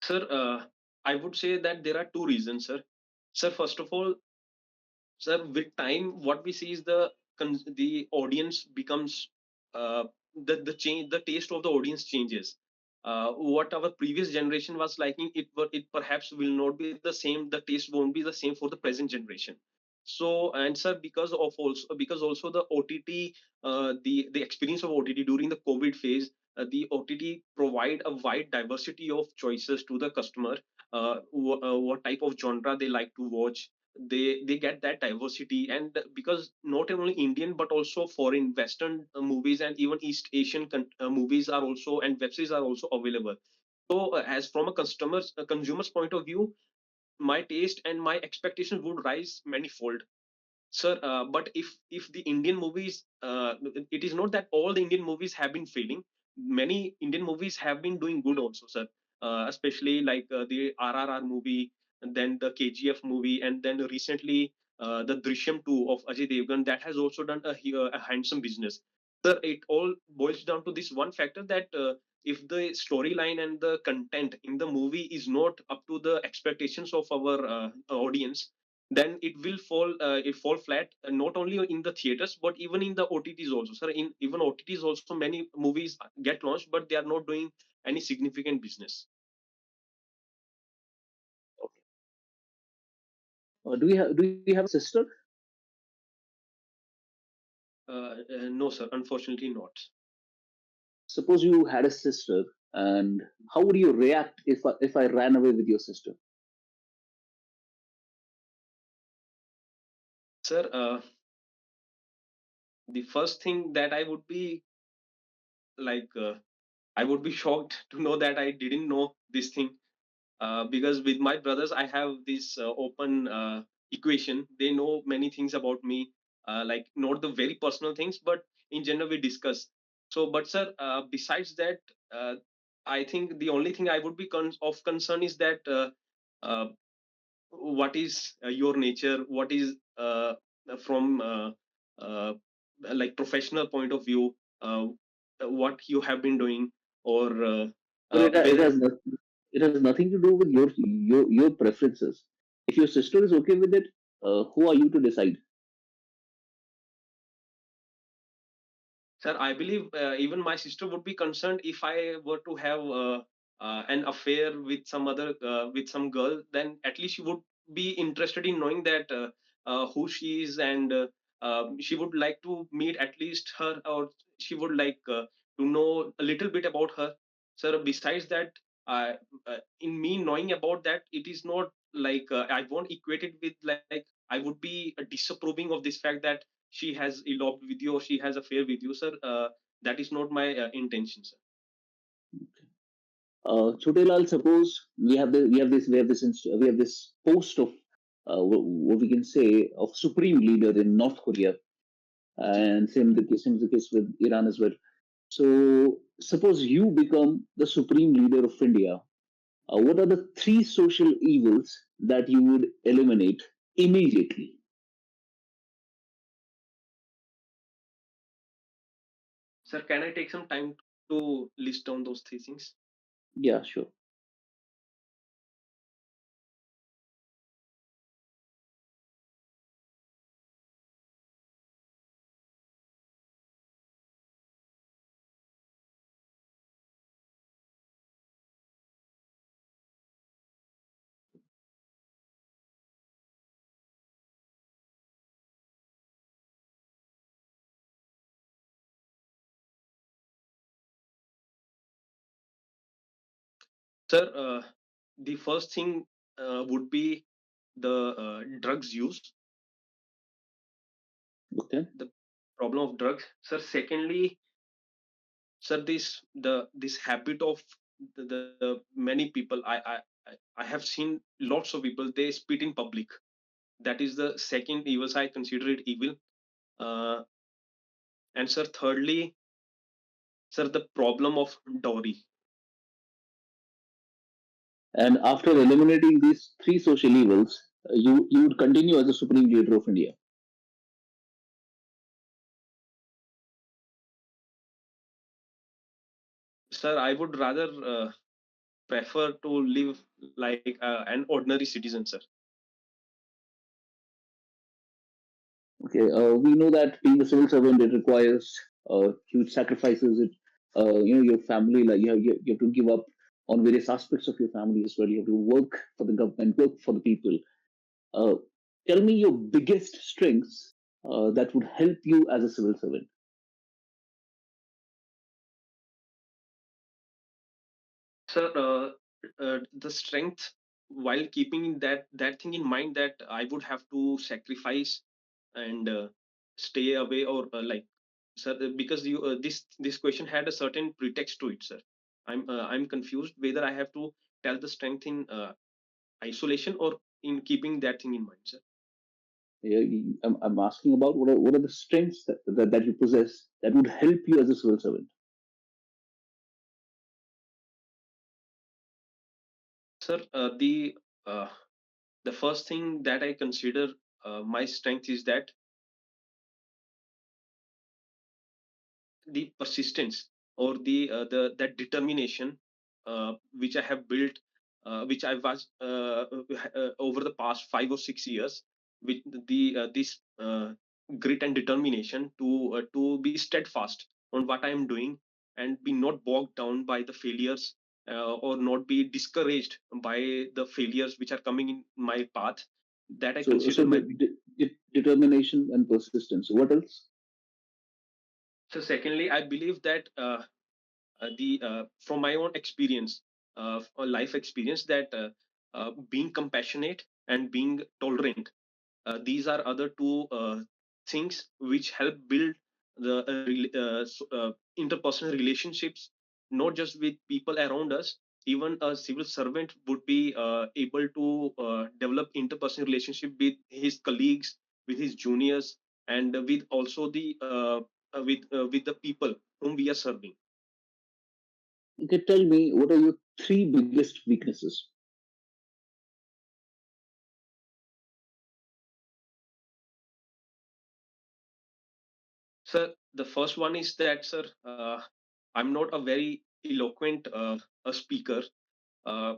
Sir, I would say that there are two reasons, sir. Sir, first of all, sir, with time, what we see is the audience becomes the change, the taste of the audience changes. What our previous generation was liking, it perhaps will not be the same. The taste won't be the same for the present generation. So, and sir, because also the OTT, the experience of OTT during the COVID phase, the OTT provide a wide diversity of choices to the customer. What type of genre they like to watch, they get that diversity. And because not only Indian but also foreign Western movies and even East Asian movies are also, and web series are also available. So as from a consumer's point of view, my taste and my expectations would rise manifold, sir. But if the Indian movies, it is not that all the Indian movies have been failing. Many Indian movies have been doing good also, sir. Especially like the RRR movie, and then the KGF movie, and then recently the Drishyam 2 of Ajay Devgan, that has also done a handsome business. Sir, it all boils down to this one factor, that if the storyline and the content in the movie is not up to the expectations of our audience, then it fall flat, not only in the theaters but even in the OTTs also, sir. In even OTTs also, many movies get launched, but they are not doing any significant business. Do you have a sister? No, sir, unfortunately not. Suppose you had a sister, and how would you react if I ran away with your sister? Sir, the first thing that I would be like, I would be shocked to know that I didn't know this thing. Because with my brothers I have this open equation. They know many things about me, like not the very personal things, but in general we discuss. So but sir, besides that, uh, I think the only thing I would be of concern is that uh, what is your nature, what is from uh, like professional point of view, what you have been doing, or Well, it whether. has nothing to do with your preferences. If your sister is okay with it, who are you to decide? Sir, I believe even my sister would be concerned if I were to have an affair with with some girl. Then at least she would be interested in knowing that who she is, and she would like to meet at least her, or she would like to know a little bit about her. Sir, besides that, in me knowing about that, it is not like I won't equate it with like I would be disapproving of this fact that she has eloped with you or she has affair with you, sir. That is not my intention, sir. Chotelal, suppose we have this post of what we can say of supreme leader in North Korea, Ji. and same the case with Iran as well. So suppose you become the supreme leader of India. What are the three social evils that you would eliminate immediately? Sir, can I take some time to list down those three things? Yeah, sure. Sir, the first thing would be the drugs use, Okay. the problem of drugs. Sir, secondly, sir, this habit of the many people, I have seen lots of people, they spit in public. That is the second evil. I consider it evil. uh, and sir, thirdly, sir, the problem of dowry. And after eliminating these three social evils, you would continue as a supreme leader of India. Sir, I would rather prefer to live like an ordinary citizen, sir. Okay, we know that being a civil servant it requires huge sacrifices. It your family, like you have to give up on various aspects of your family as well. You have to work for the government, work for the people. Uh, Tell me your biggest strengths that would help you as a civil servant. Sir, the strength, while keeping that thing in mind, that I would have to sacrifice and stay away, or sir, because you this question had a certain pretext to it, sir. I'm confused whether I have to tell the strength in isolation or in keeping that thing in mind, sir. Yeah, I'm asking about what are the strengths that you possess that would help you as a civil servant. Sir, uh, the first thing that I consider my strength is the persistence, or the that determination which I have built, which I was over the past 5 or 6 years, with this grit and determination to be steadfast on what I am doing, and be not bogged down by the failures, or not be discouraged by the failures which are coming in my path. That I So consider my. determination and persistence. What else? So secondly, I believe that the from my own experience, or life experience, that being compassionate and being tolerant, these are other two things which help build the interpersonal relationships, not just with people around us. Even a civil servant would be able to develop interpersonal relationship with his colleagues, with his juniors, and with also the with the people whom we are serving. Okay, tell me what are your three biggest weaknesses? Sir, the first one is that, sir, I'm not a very eloquent a speaker, uh,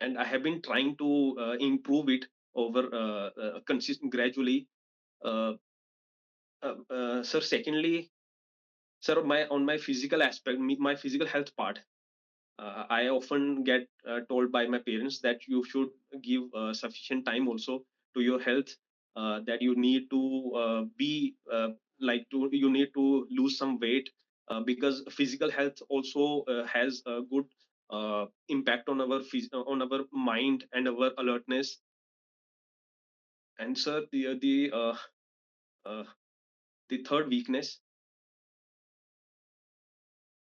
and I have been trying to improve it over consistent gradually. Uh, Sir, secondly, sir, my on my physical aspect, my physical health part, I often get told by my parents that you should give sufficient time also to your health. That you need to be you need to lose some weight, because physical health also has a good impact on our on our mind and our alertness. And sir, uh, the third weakness,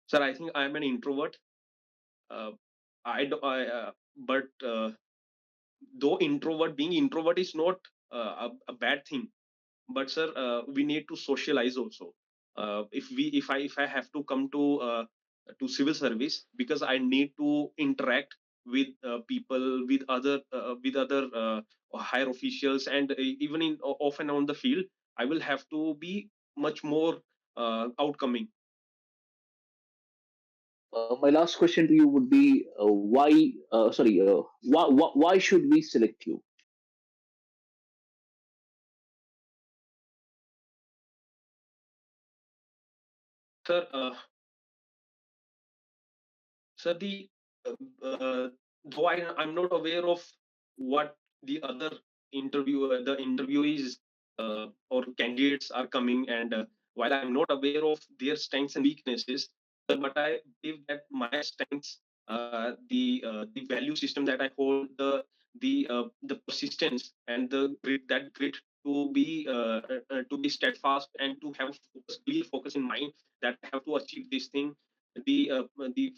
sir, I think I am an introvert. Uh, I, do, I But though introvert, being introvert is not a bad thing, but sir, we need to socialize also. If I have to come to civil service, because I need to interact with people, with other higher officials, and even in off and on the field, I will have to be much more outcoming. My last question to you would be why? Sorry, why should we select you? Sir, so though I'm not aware of what the other the interviewees or candidates are coming, and while I'm not aware of their strengths and weaknesses, but I believe that my strengths the value system that I hold, the persistence and the grit to be steadfast and to have clear focus in mind that I have to achieve this thing. The uh, the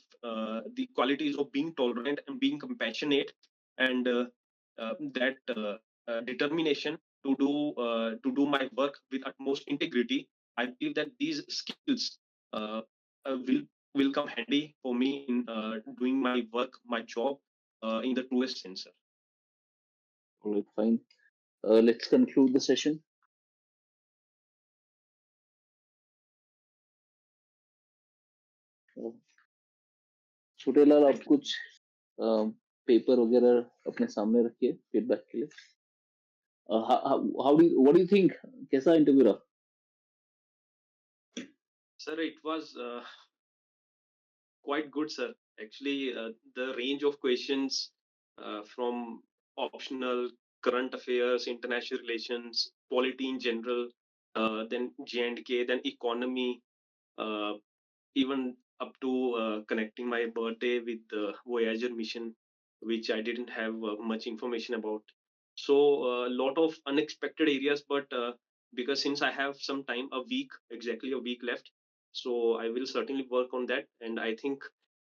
the qualities of being tolerant and being compassionate, and that determination to do my work with utmost integrity. I believe that these skills uh, will come handy for me in doing my work, my job, in the truest sense, sir. All right, fine. Let's conclude the session. Uh, Chhotelal, आप Thank you. कुछ paper वगैरह अपने सामने रखिए feedback के लिए. What do you think? कैसा interview रहा? Sir, it was quite good, sir. Actually, the range of questions from optional, current affairs, international relations, polity in general, then J&K, then economy, uh, even up to connecting my birthday with the Voyager mission, which I didn't have much information about. So a lot of unexpected areas, but because since I have some time, a week, exactly a week left, so I will certainly work on that. And I think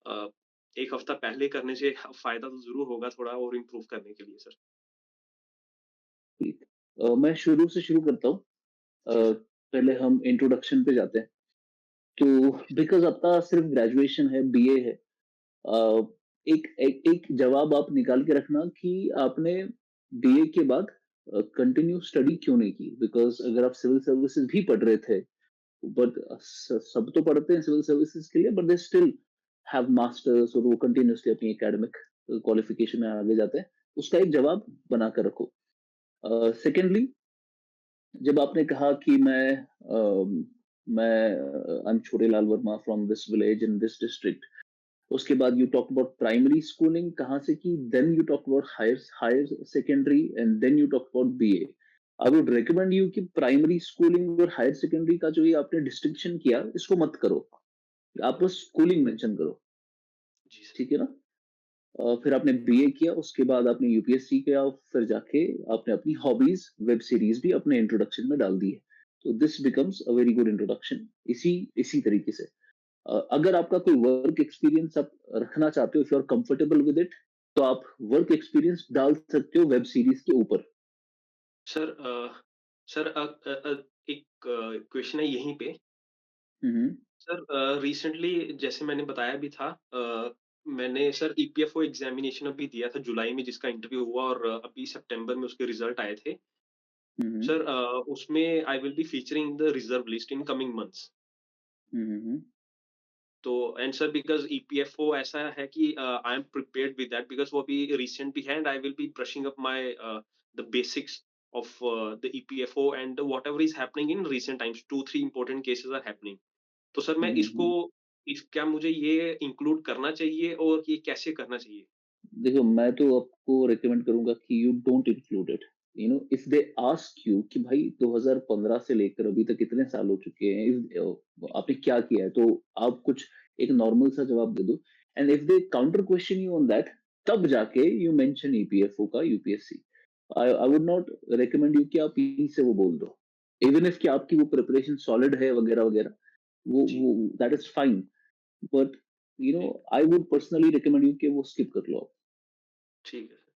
uh, एक हफ्ता पहले करने से फायदा तो जरूर होगा थोड़ा और इम्प्रूव करने के लिए, सर. ठीक. मैं शुरू से शुरू करता हूँ. जी सर. पहले हम इंट्रोडक्शन पे जाते हैं. तो बिकॉज आपका सिर्फ ग्रेजुएशन है, बीए है, एक जवाब आप निकाल के रखना कि आपने बीए के बाद कंटिन्यू स्टडी क्यों नहीं की. बिकॉज अगर आप सिविल सर्विसेज भी पढ़ रहे थे, बट सब तो पढ़ते हैं सिविल सर्विसेज के लिए, but they still have masters और वो कंटिन्यूसली अपनी एकेडमिक क्वालिफिकेशन में आगे जाते हैं. उसका एक जवाब बना कर रखो. सेकेंडली, जब आपने कहा कि I am Chhotelal Verma from this village in this district, उसके बाद you talk about primary schooling कहाँ से की, then you talk about higher higher secondary, and then you talk about BA. I would recommend you कि प्राइमरी स्कूलिंग और higher secondary का जो ये आपने डिस्टिंक्शन किया, इसको मत करो. आप बस स्कूलिंग मेंशन करो. जी सर. ठीक है ना? फिर आपने बीए किया, उसके बाद आपने यूपीएससी किया, फिर जाके आपने अपनी हॉबीज वेब सीरीज भी अपने इंट्रोडक्शन में डाल दी है. तो this becomes a very good introduction. इसी इसी तरीके से अगर आपका कोई वर्क एक्सपीरियंस आप रखना चाहते हो, if you are comfortable with it, तो आप वर्क एक्सपीरियंस डाल सकते हो वेब सीरीज के ऊपर. सर सर एक क्वेश्चन है यहीं पे. हम्म. सर रिसेंटली जैसे मैंने बताया भी था, मैंने सर ईपीएफओ एग्जामिनेशन अभी दिया था जुलाई में, जिसका इंटरव्यू हुआ, और अभी सितंबर में उसके रिजल्ट आए थे. हम्म. सर उसमें I will be featuring the reserve list in coming months. Hmm. तो एंड सर बिकॉज ईपीएफओ ऐसा है कि I am prepared with that, because वो अभी रिसेंट भी है, and I will be brushing up my the basics of the EPFO and whatever is happening in recent times. 2-3 important cases are happening. तो sir मैं इसको हम्म. क्या मुझे ये इंक्लूड करना चाहिए और ये कैसे करना चाहिए? देखो, मैं तो आपको रिकमेंड करूंगा कि you don't include it. If they ask you कि भाई 2015 से लेकर अभी तक कितने साल हो चुके हैं, आपने क्या किया है, तो आप कुछ एक नॉर्मल सा जवाब दे दो. And if they counter question you on that, तब जाके यू मेंशन ईपीएफओ का, UPSC. I would not recommend you कि आप यहीं से वो बोल दो, इवन इफ कि आपकी वो प्रिपरेशन सॉलिड है वगैरह वगैरह. जी. वो दैट इज फाइन, बट ठीक. I would personally recommend you कि वो स्किप कर लो आप. ठीक है सर.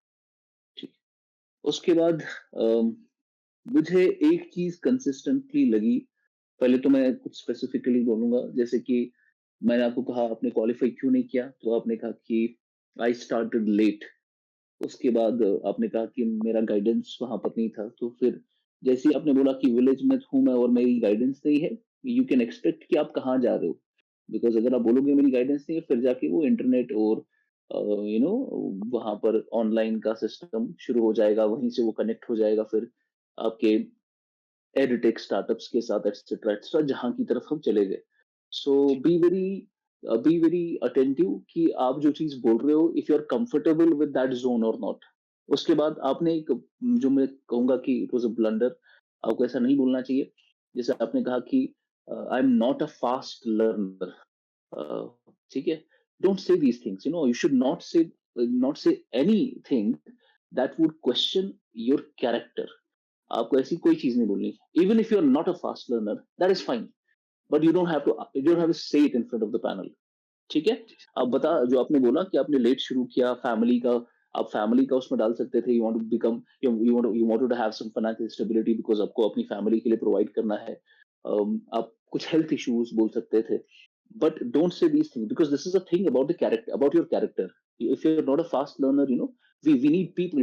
ठीक. उसके बाद मुझे एक चीज कंसिस्टेंटली लगी. पहले तो मैं कुछ स्पेसिफिकली बोलूंगा, जैसे कि मैंने आपको कहा आपने क्वालिफाई क्यों नहीं किया, तो आपने कहा कि आई स्टार्टेड लेट. उसके बाद आपने कहा कि मेरा गाइडेंस वहां पर नहीं था. तो फिर जैसे ही आपने बोला कि विलेज में हूं मैं और मेरी गाइडेंस नहीं है, यू कैन एक्सपेक्ट कि आप कहाँ जा रहे हो. बिकॉज अगर आप बोलोगे मेरी गाइडेंस नहीं है, फिर जाके वो इंटरनेट और वहां पर ऑनलाइन का सिस्टम शुरू हो जाएगा, वहीं से वो कनेक्ट हो जाएगा फिर आपके एडटेक स्टार्टअप्स के साथ, एक्सेट्रा एक्सेट्रा, जहां की तरफ हम चले गए. सो ठीक. बी वेरी अटेंटिव कि आप जो चीज बोल रहे हो, if you are comfortable with that zone और नॉट. उसके बाद आपने एक, जो मैं कहूंगा कि इट वाज अ ब्लंडर, आपको ऐसा नहीं बोलना चाहिए. जैसे आपने कहा कि I am not a fast learner. ठीक है. don't say these things. You should not say anything that would question your character. आपको ऐसी कोई चीज नहीं बोलनी. Even if you're not a fast learner, that is fine. But you don't have to say it in front of the panel. ठीक है. जी sir. अब बता, जो आपने बोला कि आपने लेट शुरू किया, फैमिली का, आप फैमिली का उसमें डाल सकते थे. You want to have some financial stability because आपको अपनी फैमिली के लिए प्रोवाइड करना है. आप कुछ हेल्थ इश्यूज बोल सकते थे. But don't say these thing because this is a thing about the character, about your character. If you are not a fast learner, we need people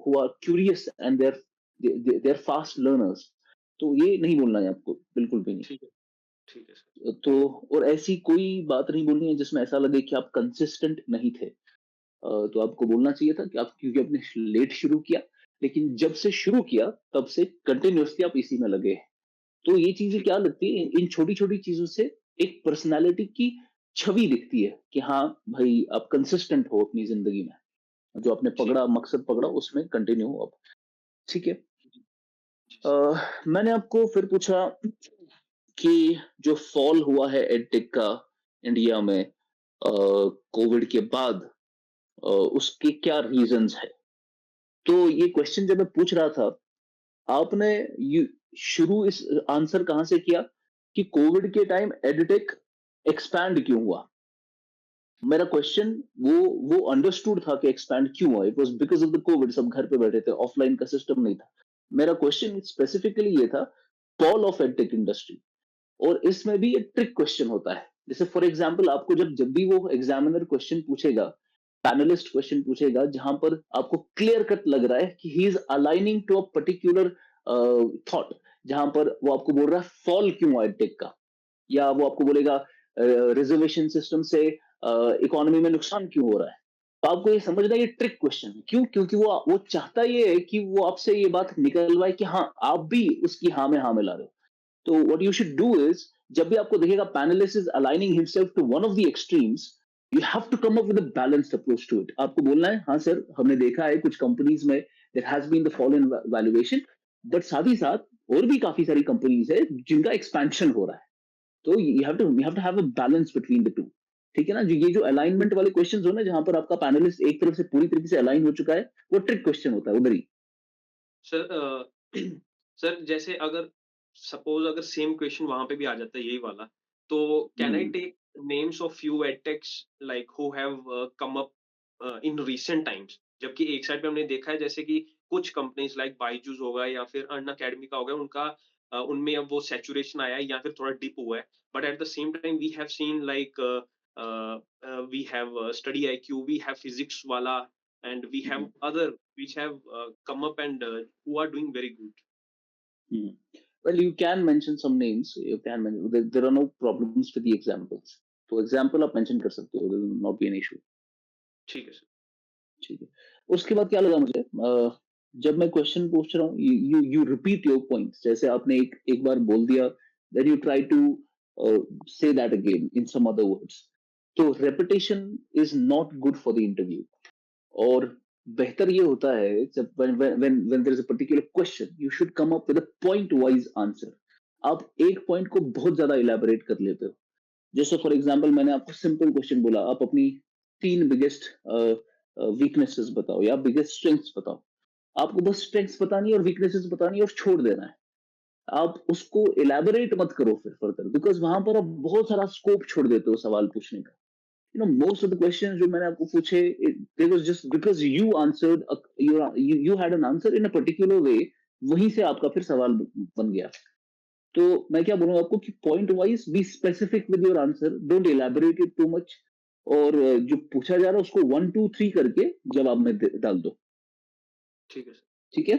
who are curious and they are fast learners. तो ये नहीं बोलना है आपको, बिल्कुल भी नहीं. ठीक है. ठीक है सर. तो और ऐसी कोई बात नहीं बोलनी है जिसमें ऐसा लगे कि आप कंसिस्टेंट नहीं थे. तो आपको बोलना चाहिए था कि आप, क्योंकि आपने लेट शुरू किया, लेकिन जब से शुरू किया तब से कंटिन्यूअसली आप इसी में लगे हैं. तो ये चीजें ठीक. क्या लगती है, इन छोटी छोटी चीजों से एक पर्सनालिटी की छवि दिखती है कि हाँ भाई, आप कंसिस्टेंट हो अपनी जिंदगी में. जो आपने ठीक. पकड़ा, मकसद पकड़ा, उसमें कंटिन्यू हो आप. ठीक है. जी. जी सर. मैंने आपको फिर पूछा कि जो फॉल हुआ है एडटेक का इंडिया में कोविड के बाद, उसके क्या रीजंस है. तो ये क्वेश्चन जब मैं पूछ रहा था, आपने शुरू इस आंसर कहां से किया कि कोविड के टाइम एडटेक एक्सपैंड क्यों हुआ. मेरा क्वेश्चन वो अंडरस्टूड था कि एक्सपैंड क्यों हुआ. It was because of the Covid, सब घर पे बैठे थे, ऑफलाइन का सिस्टम नहीं था. मेरा क्वेश्चन स्पेसिफिकली ये था, फॉल ऑफ एडटेक इंडस्ट्री. और इसमें भी एक ट्रिक क्वेश्चन होता है. जैसे फॉर एग्जांपल, आपको जब जब भी वो एग्जामिनर क्वेश्चन पूछेगा, पैनलिस्ट क्वेश्चन पूछेगा, जहां पर आपको क्लियर कट लग रहा है कि he is aligning to a particular thought, जहां पर वो आपको बोल रहा है फॉल क्यों हुआ टेक का, या वो आपको बोलेगा रिजर्वेशन सिस्टम से इकोनॉमी में नुकसान क्यों हो रहा है. तो आपको ये समझना, ये ट्रिक क्वेश्चन है. क्यों? क्योंकि वो चाहता ये है कि वो आपसे ये बात निकलवाए कि हाँ, आप भी उसकी हाँ में हाँ मिला रहे हो. तो what you should do is, जब भी आपको दिखेगा panelist is aligning himself to one of the extremes, you have to come up with a balanced approach to it. आपको बोलना है हाँ सर, हमने देखा है कुछ कंपनीज में there has been the fall in valuation, but साथ ही साथ और भी काफी सारी कंपनीज है जिनका एक्सपेंशन हो रहा है. तो you have to have a balance between the two. ठीक है ना. जो ये जो अलाइनमेंट वाले क्वेश्चंस हो ना, जहां पर आपका पैनलिस्ट एक तरफ से पूरी तरीके से अलाइन हो चुका है, वो ट्रिक क्वेश्चन होता है उधर ही. सर सर जैसे अगर सपोज अगर सेम क्वेश्चन वहां पे भी आ जाता है यही वाला, तो can I hmm. Take names of few edtechs like who have come up in recent times, जबकि एक साइड पे हमने देखा है जैसे कि कुछ कंपनीज लाइक बायजूस होगा या फिर अन अकेडमी का होगा, उनका उनमें अब वो सैचुरेशन आया है या फिर थोड़ा डिप हुआ है, but at the same time we have seen like we have study IQ, we have physics wala, and we have other which have come up and who are doing very good. Hmm. Well, you can mention some names. You can mention. There are no problems with the examples. तो example आप mention कर सकते हो. There will not be an issue. ठीक है sir. ठीक है. उसके बाद क्या लगा मुझे, जब मैं क्वेश्चन पूछ रहा हूँ, यू रिपीट योर पॉइंट्स. जैसे आपने एक बार बोल दिया, then you try to say that again in some other words. तो repetition is not good for the interview. और बेहतर ये होता है जब when there is a particular question, you should come up with a point wise answer. आप एक point को बहुत ज्यादा इलेबोरेट कर लेते हो. जैसे फॉर एग्जांपल, मैंने आपको सिंपल क्वेश्चन बोला, आप अपनी 3 बिगेस्ट वीकनेसेस बताओ या बिगेस्ट स्ट्रेंथ्स बताओ. आपको बस स्ट्रेंथ्स बतानी है और वीकनेसेस बतानी है और छोड़ देना है. आप उसको इलेबोरेट मत करो फिर फर्दर, बिकॉज वहां पर आप बहुत सारा स्कोप छोड़ देते हो सवाल पूछने का. Most of the questions जो मैंने आपको पूछे, they was just because you answered you had an answer in a particular way. वहीं से आपका फिर सवाल बन गया. तो मैं क्या बोलूंगा आपको कि point wise be specific with your answer, don't elaborate it too much. और जो पूछा जा रहा है उसको 1 2 3 करके जवाब में डाल दो. ठीक है सर. ठीक है.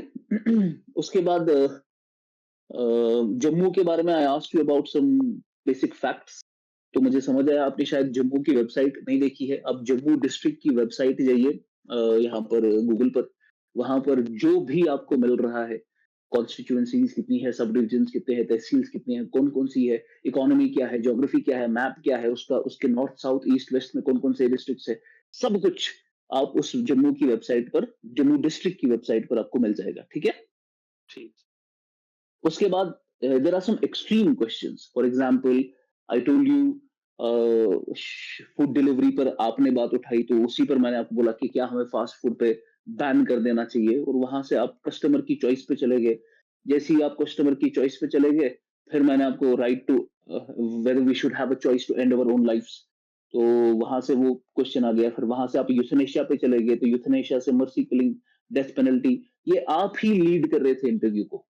उसके बाद जम्मू के बारे में I asked you about some basic facts. तो मुझे समझ आया आपने शायद जम्मू की वेबसाइट नहीं देखी है. अब जम्मू डिस्ट्रिक्ट की वेबसाइट जाइए, यहाँ पर गूगल पर, वहां पर जो भी आपको मिल रहा है, कॉन्स्टिट्यूएंसीज कितनी है, सब डिविजन कितने हैं, तहसील्स कितनी है, कौन कौन सी है, इकोनॉमी क्या है, ज्योग्राफी क्या है, मैप क्या है उसका, उसके नॉर्थ साउथ ईस्ट वेस्ट में कौन कौन से डिस्ट्रिक्ट है, सब कुछ आप उस जम्मू की वेबसाइट पर, जम्मू डिस्ट्रिक्ट की वेबसाइट पर आपको मिल जाएगा. ठीक है. ठीक. उसके बाद there are some extreme questions. For example, I told you food delivery पर आपने बात उठाई, तो उसी पर मैंने आपको बोला कि क्या हमें फास्ट फूड पे बैन कर देना चाहिए, और वहां से आप कस्टमर की चॉइस पे चले गए। जैसे ही आप कस्टमर की चॉइस पे चले गए, फिर मैंने आपको right to whether we should have a choice to end our own lifes, तो वहां से वो क्वेश्चन आ गया। फिर वहां से आप यूथनेशिया पे चले गए, तो यूथनेशिया से मर्सी किलिंग, डेथ पेनल्टी, ये आप ही लीड कर रहे थे इंटरव्यू को।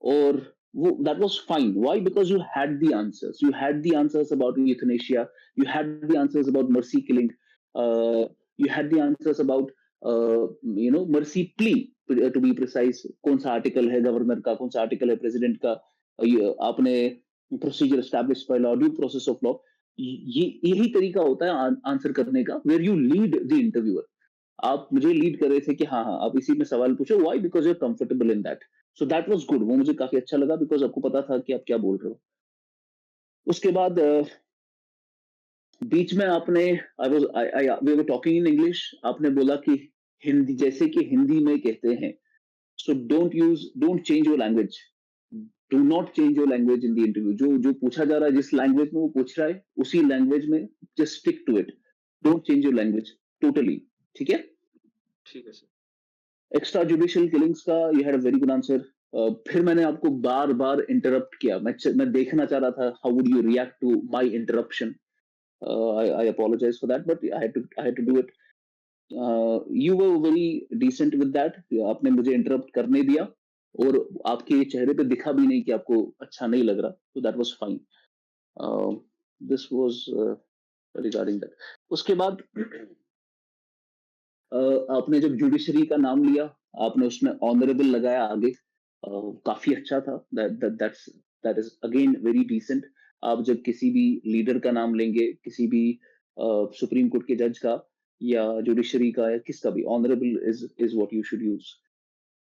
और वो that was fine. Why? Because you had the answers. You had the answers about euthanasia. You had the answers about mercy killing. You had the answers about mercy plea, to be precise. कौन सा article है governor का, कौन सा article है president का, आपने procedure establish by law, due process of law. ये यही तरीका होता है आंसर करने का, where you lead the interviewer. आप मुझे लीड कर रहे थे कि हाँ हाँ आप इसी में सवाल पूछो, why? Because you are comfortable in that. So that was good, वो मुझे काफी अच्छा लगा, बिकॉज आपको पता था कि आप क्या बोल रहे हो। उसके बाद बीच में आपने I was we were talking in English, आपने बोला कि हिंदी, जैसे कि हिंदी में कहते हैं, so don't change your language, do not change your language in the interview. जो जो पूछा जा रहा है, जिस लैंग्वेज में वो पूछ रहा है, उसी लैंग्वेज में just stick to it, don't change your language totally. ठीक है। ठीक है सर। एक्स्ट्रा जुडिशियल किलिंग्स का you had a very good answer. फिर मैंने आपको बार बार इंटरप्ट किया, मैं देखना चाह रहा था how would you react to my interruption. I apologise for that, but I had to do it. You were very decent with that, आपने मुझे इंटरप्ट करने दिया, और आपके चेहरे पे दिखा भी नहीं कि आपको अच्छा नहीं लग रहा, तो that was fine. This was regarding that. उसके बाद आपने जब जुडिशरी का नाम लिया, आपने उसमें ऑनरेबल लगाया आगे, काफी अच्छा था। That is again very decent. आप जब किसी भी लीडर का नाम लेंगे, किसी भी सुप्रीम कोर्ट के जज का या जुडिशरी का या किसका भी, honourable is what you should use.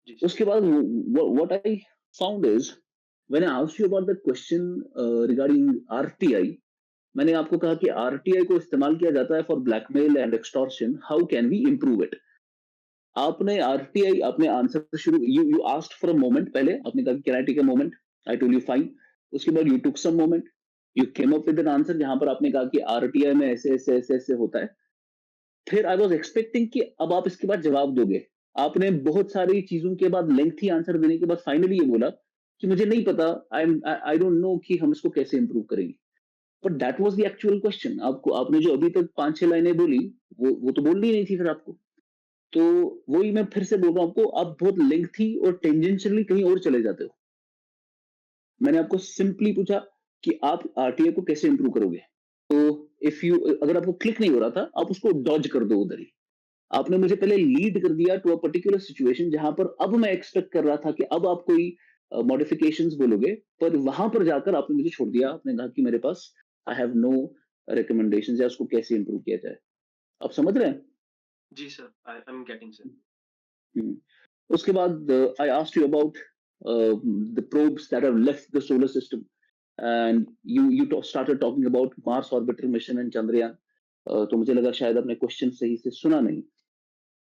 जी सर। उसके बाद what I found is, when I asked you about the question regarding RTI, मैंने आपको कहा कि आरटीआई को इस्तेमाल किया जाता है for blackmail and extortion, how can we improve it. आपने आरटीआई, आपने आंसर शुरू, you asked for a moment, पहले आपने कहा can I take a moment, I told you fine. उसके बाद you took some moment, you came up with an answer, जहां पर आपने कहा कि आरटीआई में ऐसे ऐसे ऐसे ऐसे होता है। फिर आई वाज एक्सपेक्टिंग कि अब आप इसके बाद जवाब दोगे। आपने बहुत सारी चीजों के बाद लेंथी आंसर देने के बाद फाइनली ये बोला कि मुझे नहीं पता, आई डोंट नो कि हम इसको कैसे इंप्रूव करेंगे। But that was the actual question. आपको, आपने जो अभी तक 5-6 लाइनें बोली, वो तो बोलनी नहीं थी फिर आपको। तो वही मैं फिर से बोल रहा हूँ आपको, आप बहुत लेंथी और टेंजेंशियली कहीं और चले जाते हो। मैंने आपको सिंपली पूछा कि आप आरटीए को कैसे इंप्रूव करोगे। तो इफ यू, अगर आपको क्लिक नहीं हो रहा था, आप उसको डॉज कर दो उधर ही। आपने मुझे पहले लीड कर दिया टू अ पर्टिकुलर सिचुएशन, जहां पर अब मैं एक्सपेक्ट कर रहा था कि अब आप कोई मॉडिफिकेशंस बोलोगे, पर वहां पर जाकर आपने मुझे छोड़ दिया। आपने कहा कि मेरे पास आई हैव नो रिकमेंडेशंस, या उसको कैसे इंप्रूव किया जाए। आप समझ रहे हैं? जी sir, I am getting sir. Hmm. उसके बाद I asked you about the probes that have left the solar system, and you started talking about Mars orbiter mission and Chandrayaan. तो मुझे लगा शायद आपने क्वेश्चन सही से सुना नहीं।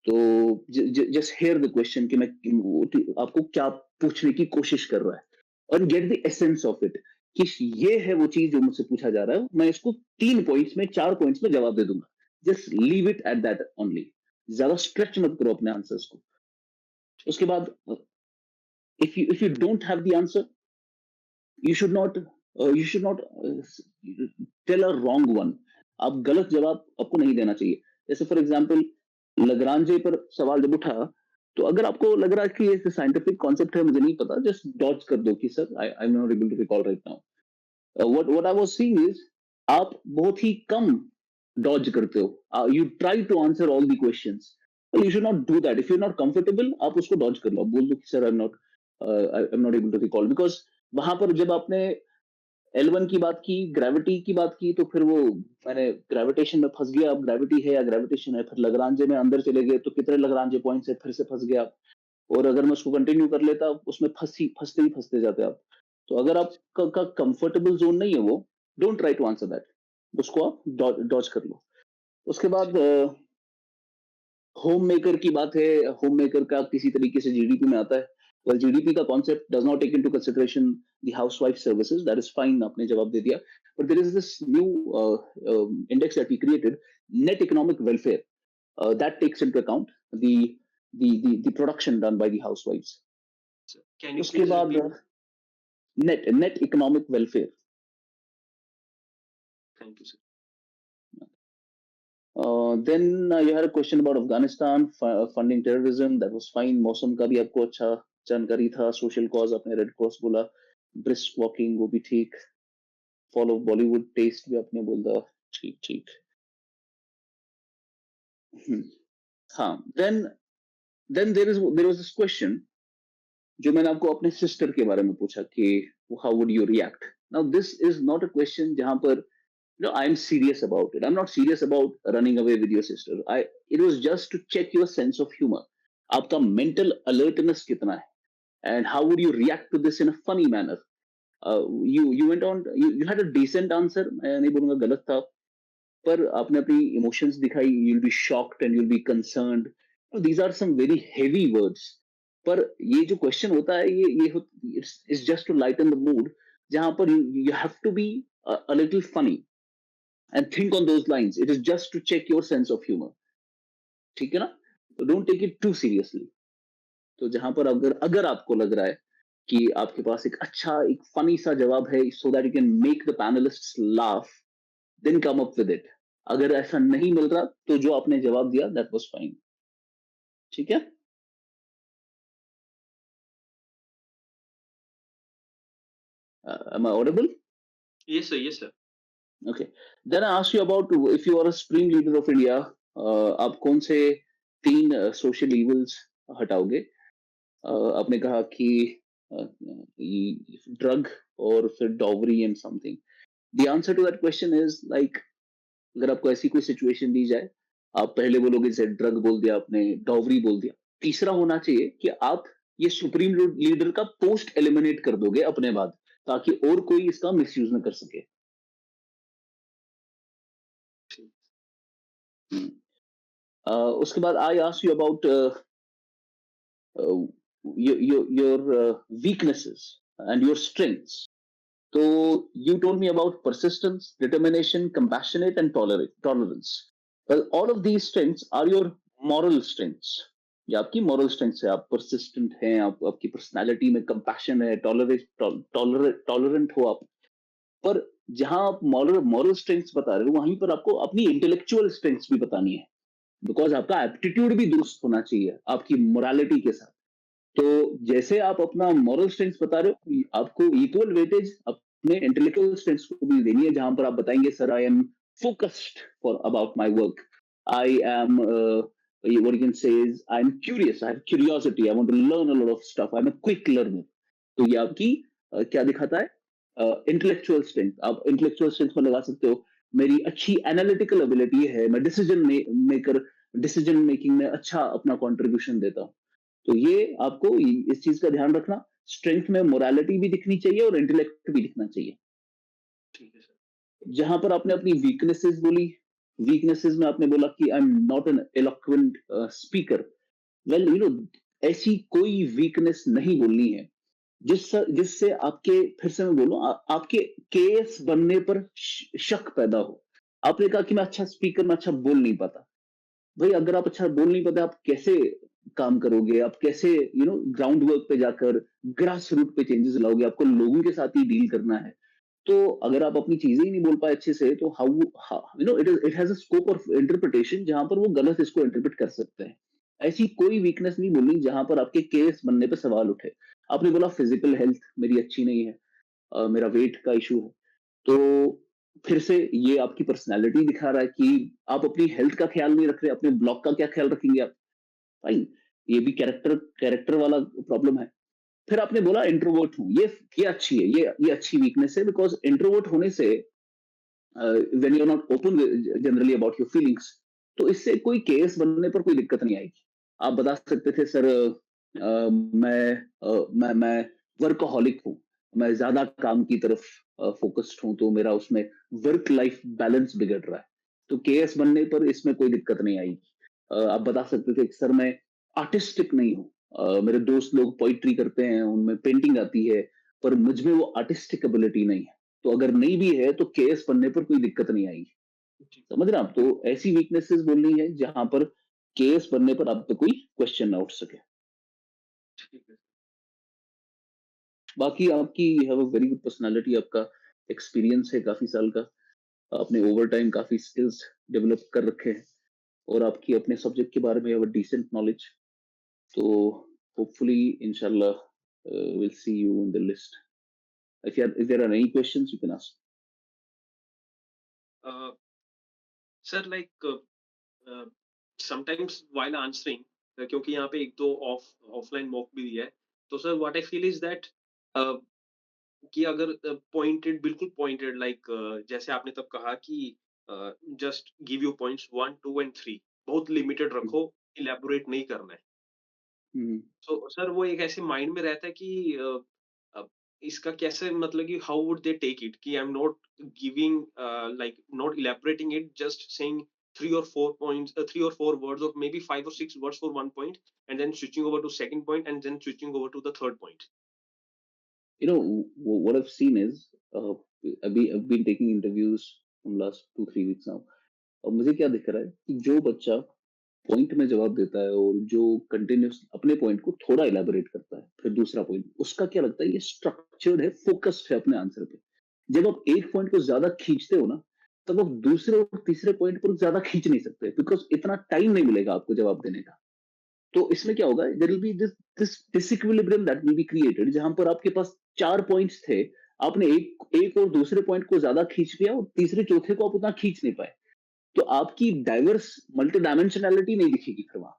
तो जस्ट हेयर द क्वेश्चन कि मैं आपको क्या पूछने की कोशिश कर रहा है, और get the essence of it, कि ये है वो चीज जो मुझसे पूछा जा रहा है। मैं इसको 3 पॉइंट्स में, 4 पॉइंट्स में जवाब दे दूंगा। Just leave it at that only, ज्यादा स्ट्रेच मत करो अपने आंसर्स को। ठीक उसके है। बाद if you don't have the answer, you should not tell a wrong one। आप गलत जवाब आपको नहीं देना चाहिए। जैसे फॉर एग्जांपल, लग्रांजे पर सवाल जब उठा, तो अगर आपको लग रहा है कि ये साइंटिफिक कॉन्सेप्ट है, मुझे नहीं पता, जस्ट डॉज कर दो कि sir I am not able to recall right now. What I was seeing is, आप बहुत ही कम डॉज करते हो। You try to answer all the questions. You should not do that. If you are not comfortable, आप उसको dodge कर लो, आप बोल दो कि sir I am not able to recall. Because वहां पर जब आपने L1 की बात की, ग्रेविटी की बात की, तो फिर वो, मैंने ग्रेविटेशन में फंस गया। अब ग्रेविटी है या ग्रेविटेशन है, फिर लग्रांजे में अंदर चले गए, तो कितने लग्रांजे पॉइंट्स है, फिर से फंस गया आप। और अगर मैं उसको कंटिन्यू कर लेता, उसमें फंसते ही जाते आप। तो अगर आप का कंफर्टेबल जोन नहीं है वो, don't try to answer that, उसको आप डॉज कर लो। उसके बाद ठीक। होम मेकर की बात है। होम मेकर का किसी तरीके से जीडीपी में आता है। Well, GDP का concept does not take into consideration the housewife services. That is fine. आपने जवाब दे दिया. But there is this new index that we created, net economic welfare. That takes into account the production done by the housewives. Can you उसके please बाद repeat? net economic welfare. Thank you, sir. Then you had a question about Afghanistan funding terrorism. That was fine. मौसम का भी आपको अच्छा जानकारी था. Social cause आपने Red Cross बोला. Brisk walking वो भी ठीक. Follow Bollywood taste भी आपने बोला. ठीक ठीक. हाँ. Then there was this question जो मैंने आपको अपने sister के बारे में पूछा कि how would you react? Now this is not a question जहाँ पर I'm serious about it. I'm not serious about running away with your sister. It was just to check your sense of humor. आपका mental alertness कितना है? And how would you react to this in a funny manner? You went on. You had a decent answer. मैं नहीं बोलूँगा गलत था. पर आपने अपनी emotions दिखाई. You'll be shocked and you'll be concerned. These are some very heavy words. पर ये जो question होता है it's just to lighten the mood. जहाँ पर you have to be a little funny. And think on those lines. It is just to check your sense of humor. ठीक है ना? Don't take it too seriously. तो जहां पर अगर आपको लग रहा है कि आपके पास एक अच्छा एक फनी सा जवाब है so that you can make the panelists laugh, then come up with it. अगर ऐसा नहीं मिल रहा तो जो आपने जवाब दिया that was fine. ठीक है? Am I audible? Yes, sir. Yes, sir. Okay. Then I asked you about if you are a supreme leader of India, आप कौन से 3 social evils हटाओगे? आपने कहा कि ड्रग और फिर dowry and something. The answer to that question is like अगर आपको ऐसी कोई सिचुएशन दी जाए, आप पहले बोलोगे जैसे ड्रग बोल दिया आपने, डॉवरी बोल दिया. तीसरा होना चाहिए कि आप ये सुप्रीम लीडर का पोस्ट एलिमिनेट कर दोगे अपने बाद, ताकि और कोई इसका मिसयूज ना कर सके. उसके बाद I ask you about your weaknesses and your strengths. So you told me about persistence, determination, compassionate, and tolerance. Well, all of these strengths are your moral strengths. ये आपकी moral strengths है. आप persistent हैं, आपकी personality में compassion है, tolerant हो आप. पर जहां आप moral strengths बता रहे हो, वहीं पर आपको अपनी intellectual strengths भी बतानी है. Because आपका aptitude भी दुरुस्त होना चाहिए आपकी morality के साथ. तो जैसे आप अपना मॉरल स्ट्रेंथ बता रहे हो, आपको इक्वल वेटेज अपने इंटेलेक्चुअल स्ट्रेंथ को भी देनी है, जहां पर आप बताएंगे sir I am focused for about my work, I am what you can say is I'm curious, I have curiosity, I want to learn a lot of stuff, I'm a quick learner. तो ये आपकी क्या दिखाता है? Intellectual strength. आप intellectual strength में लगा सकते हो मेरी अच्छी एनालिटिकल एबिलिटी है, मैं डिसीजन मेकिंग में अच्छा अपना कंट्रीब्यूशन देता हूँ. तो ये आपको इस चीज का ध्यान रखना. स्ट्रेंथ में मोरालिटी भी दिखनी चाहिए और इंटेलेक्ट भी दिखना चाहिए. ठीक है सर. जहां पर आपने अपनी वीकनेसेस बोली, वीकनेसेस में आपने बोला कि I am not an eloquent speaker. Well ऐसी कोई वीकनेस नहीं बोलनी है जिससे आपके, फिर से मैं बोलूं, आपके केस बनने पर शक पैदा हो. आपने कहा कि मैं अच्छा स्पीकर, मैं अच्छा बोल नहीं पाता. भाई अगर आप अच्छा बोल नहीं पाते, आप कैसे काम करोगे? आप कैसे ग्राउंड वर्क पे जाकर ग्रास रूट पे चेंजेस लाओगे? आपको लोगों के साथ ही डील करना है. तो अगर आप अपनी चीजें ही नहीं बोल पाए अच्छे से, तो how it has a scope of interpretation, जहां पर वो गलत इसको इंटरप्रेट कर सकते हैं. ऐसी कोई वीकनेस नहीं बोलनी जहां पर आपके केस बनने पे सवाल उठे. आपने बोला फिजिकल हेल्थ मेरी अच्छी नहीं है, मेरा वेट का इशू है. तो फिर से ये आपकी पर्सनैलिटी दिखा रहा है कि आप अपनी हेल्थ का ख्याल नहीं रख रहे. अपने ब्लॉक का क्या ख्याल रखेंगे आप? फाइन, ये भी कैरेक्टर वाला प्रॉब्लम है. फिर आपने बोला इंट्रोवर्ट हूं. ये अच्छी है, ये अच्छी वीकनेस है. बिकॉज इंट्रोवर्ट होने से when you are not open generally about your feelings, तो इससे कोई केस बनने पर कोई दिक्कत नहीं आएगी. आप बता सकते थे सर मैं वर्कहोलिक हूं, मैं ज्यादा काम की तरफ फोकस्ड हूं, तो मेरा उसमें वर्क लाइफ बैलेंस बिगड़ रहा है. तो केएस बनने पर इसमें कोई दिक्कत नहीं आएगी. आप बता सकते थे सर मैं आर्टिस्टिक नहीं हूं, मेरे दोस्त लोग पोइट्री करते हैं, उनमें पेंटिंग आती है, पर मुझ में वो आर्टिस्टिक एबिलिटी नहीं है। तो अगर नहीं भी है तो केएस बनने पर कोई दिक्कत नहीं आएगी। जी, समझ रहे हैं आप? तो ऐसी वीकनेसेस बोलनी है जहां पर केएस बनने पर आप पे कोई क्वेश्चन ना उठ सके। ठीक है। बाकी आपकी you have a very good personality, आपका एक्सपीरियंस है काफी साल का, आपने ओवर टाइम काफी स्किल्स डेवलप कर रखे हैं, और आपकी अपने सब्जेक्ट के बारे में हैव अ डिसेंट नॉलेज। तो होपफुली इंशाल्लाह will see you in the list. If there are any questions, you can ask. Sir like sometimes while answering, क्योंकि यहाँ पे एक दो ऑफलाइन मॉक भी दिया है, तो sir what I feel is that कि अगर पॉइंटेड, बिल्कुल पॉइंटेड, लाइक जैसे आपने तब कहा कि just give you points 1 2 and 3, बहुत लिमिटेड रखो, इलेबोरेट नहीं करना है। हम्म। तो सर वो एक ऐसे माइंड में रहता है कि अब इसका कैसे, मतलब कि how would they take it कि I am not giving, like not elaborating it, just saying 3 or 4 points, 3 or 4 words, or maybe 5 or 6 words for one point, and then switching over to second point, and then switching over to the third point. You know, what I've seen is, uh, I've been taking interviews from last 2 3 weeks now, और मुझे क्या दिख रहा है कि जो बच्चा point में जवाब देता है और जो कंटिन्यूस अपने पॉइंट को थोड़ा इलेबोरेट करता है, फिर दूसरा पॉइंट, उसका क्या लगता है ये स्ट्रक्चर्ड है, फोकस्ड है अपने आंसर पे। जब आप एक पॉइंट को ज्यादा खींचते हो ना, तब आप दूसरे और तीसरे पॉइंट पर ज्यादा खींच नहीं सकते, बिकॉज इतना टाइम नहीं मिलेगा आपको जवाब देने का। तो इसमें क्या होगा, there will be this this disequilibrium that will be created, जहां पर आपके पास 4 पॉइंट्स थे, आपने एक एक और दूसरे पॉइंट को ज्यादा खींच लिया और तीसरे चौथे को आप उतना खींच नहीं पाए। तो आपकी डाइवर्स मल्टी डायमेंशनैलिटी नहीं दिखेगी फिर वहां।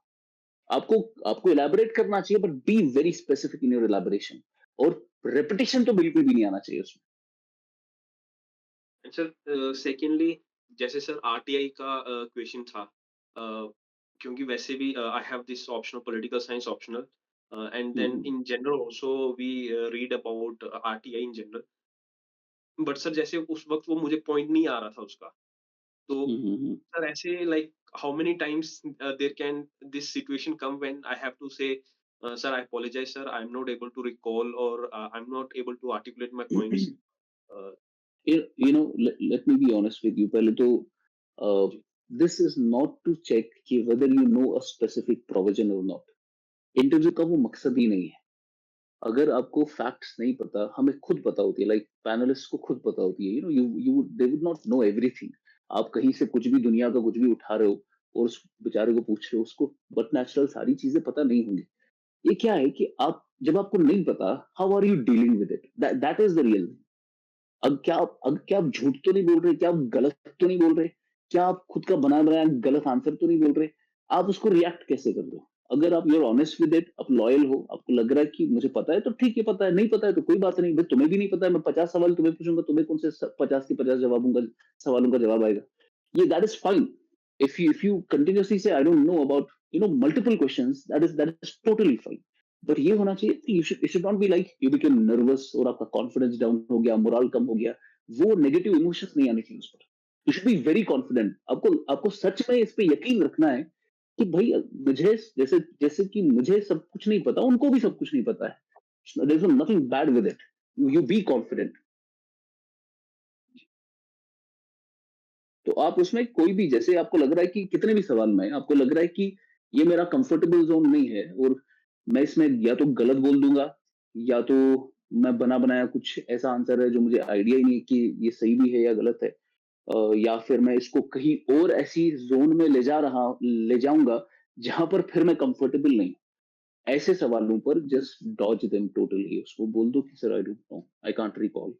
आपको आपको इलेबोरेट करना चाहिए, but be very specific in your elaboration, और रेपिटेशन तो बिल्कुल भी नहीं आना चाहिए उसमें। एंड सर सेकेंडली, जैसे सर आरटीआई का क्वेश्चन था, क्योंकि वैसे भी I have this optional political science optional, and then hmm. In general also we read about RTI in general, but sir जैसे उस वक्त वो मुझे पॉइंट नहीं आ रहा था उसका, तो हम्म। सर ऐसे like how many times there can this situation come when I have to say sir I apologize sir, I am not able to recall, और I am not able to articulate my points. You know, let me be honest with you, पहले तो जी, this is not to check कि whether you know a specific provision or not. Interview का वो मकसद ही नहीं है। अगर आपको फैक्ट्स नहीं पता, हमें खुद पता होती है, लाइक पैनलिस्ट को खुद पता होती है, you know, you they would not know everything. आप कहीं से कुछ भी दुनिया का कुछ भी उठा रहे हो और उस बेचारे को पूछ रहे हो, उसको बट नेचुरल सारी चीजें पता नहीं होंगी। ये क्या है कि आप जब आपको नहीं पता, how are you dealing with it, that is the real. अब क्या आप झूठ तो नहीं बोल रहे, क्या आप गलत तो नहीं बोल रहे, क्या आप खुद का बना बनाया गलत आंसर तो नहीं बोल रहे, आप उसको रिएक्ट कैसे कर रहे हो? अगर आप यूर ऑनेस्ट विद इट, आप लॉयल हो, आपको लग रहा है कि मुझे पता है तो ठीक है, पता है, नहीं पता है तो कोई बात नहीं भाई, तुम्हें भी नहीं पता है, मैं 50 सवाल तुम्हें पूछूंगा, तुम्हें कौन से 50 के 50 जवाबों का सवालों का जवाब आएगा? ये that is fine. If you continuously say I don't know about, you know, multiple questions, that is totally fine. But ये होना चाहिए कि you should not be like you became nervous और आपका कॉन्फिडेंस डाउन हो गया, मोरल कम हो गया। वो नेगेटिव इमोशंस नहीं आने चाहिए उस पर। You should be very confident. आपको आपको सच में इस पे यकीन रखना है कि भाई मुझे, जैसे जैसे कि मुझे सब कुछ नहीं पता, उनको भी सब कुछ नहीं पता है। There is nothing bad with it. You be confident. तो आप उसमें कोई भी, जैसे आपको लग रहा है कि कितने भी सवाल में आपको लग रहा है कि ये मेरा कंफर्टेबल जोन नहीं है, और मैं इसमें या तो गलत बोल दूंगा, या तो मैं बना बनाया कुछ ऐसा आंसर है जो मुझे आइडिया ही नहीं कि ये सही भी है या गलत है, या फिर मैं इसको कहीं और ऐसी जोन में ले जाऊंगा जहां पर फिर मैं कंफर्टेबल नहीं। ऐसे सवालों पर जस्ट डॉज देम टोटली, उसको बोल दो कि sir I don't know, I can't recall.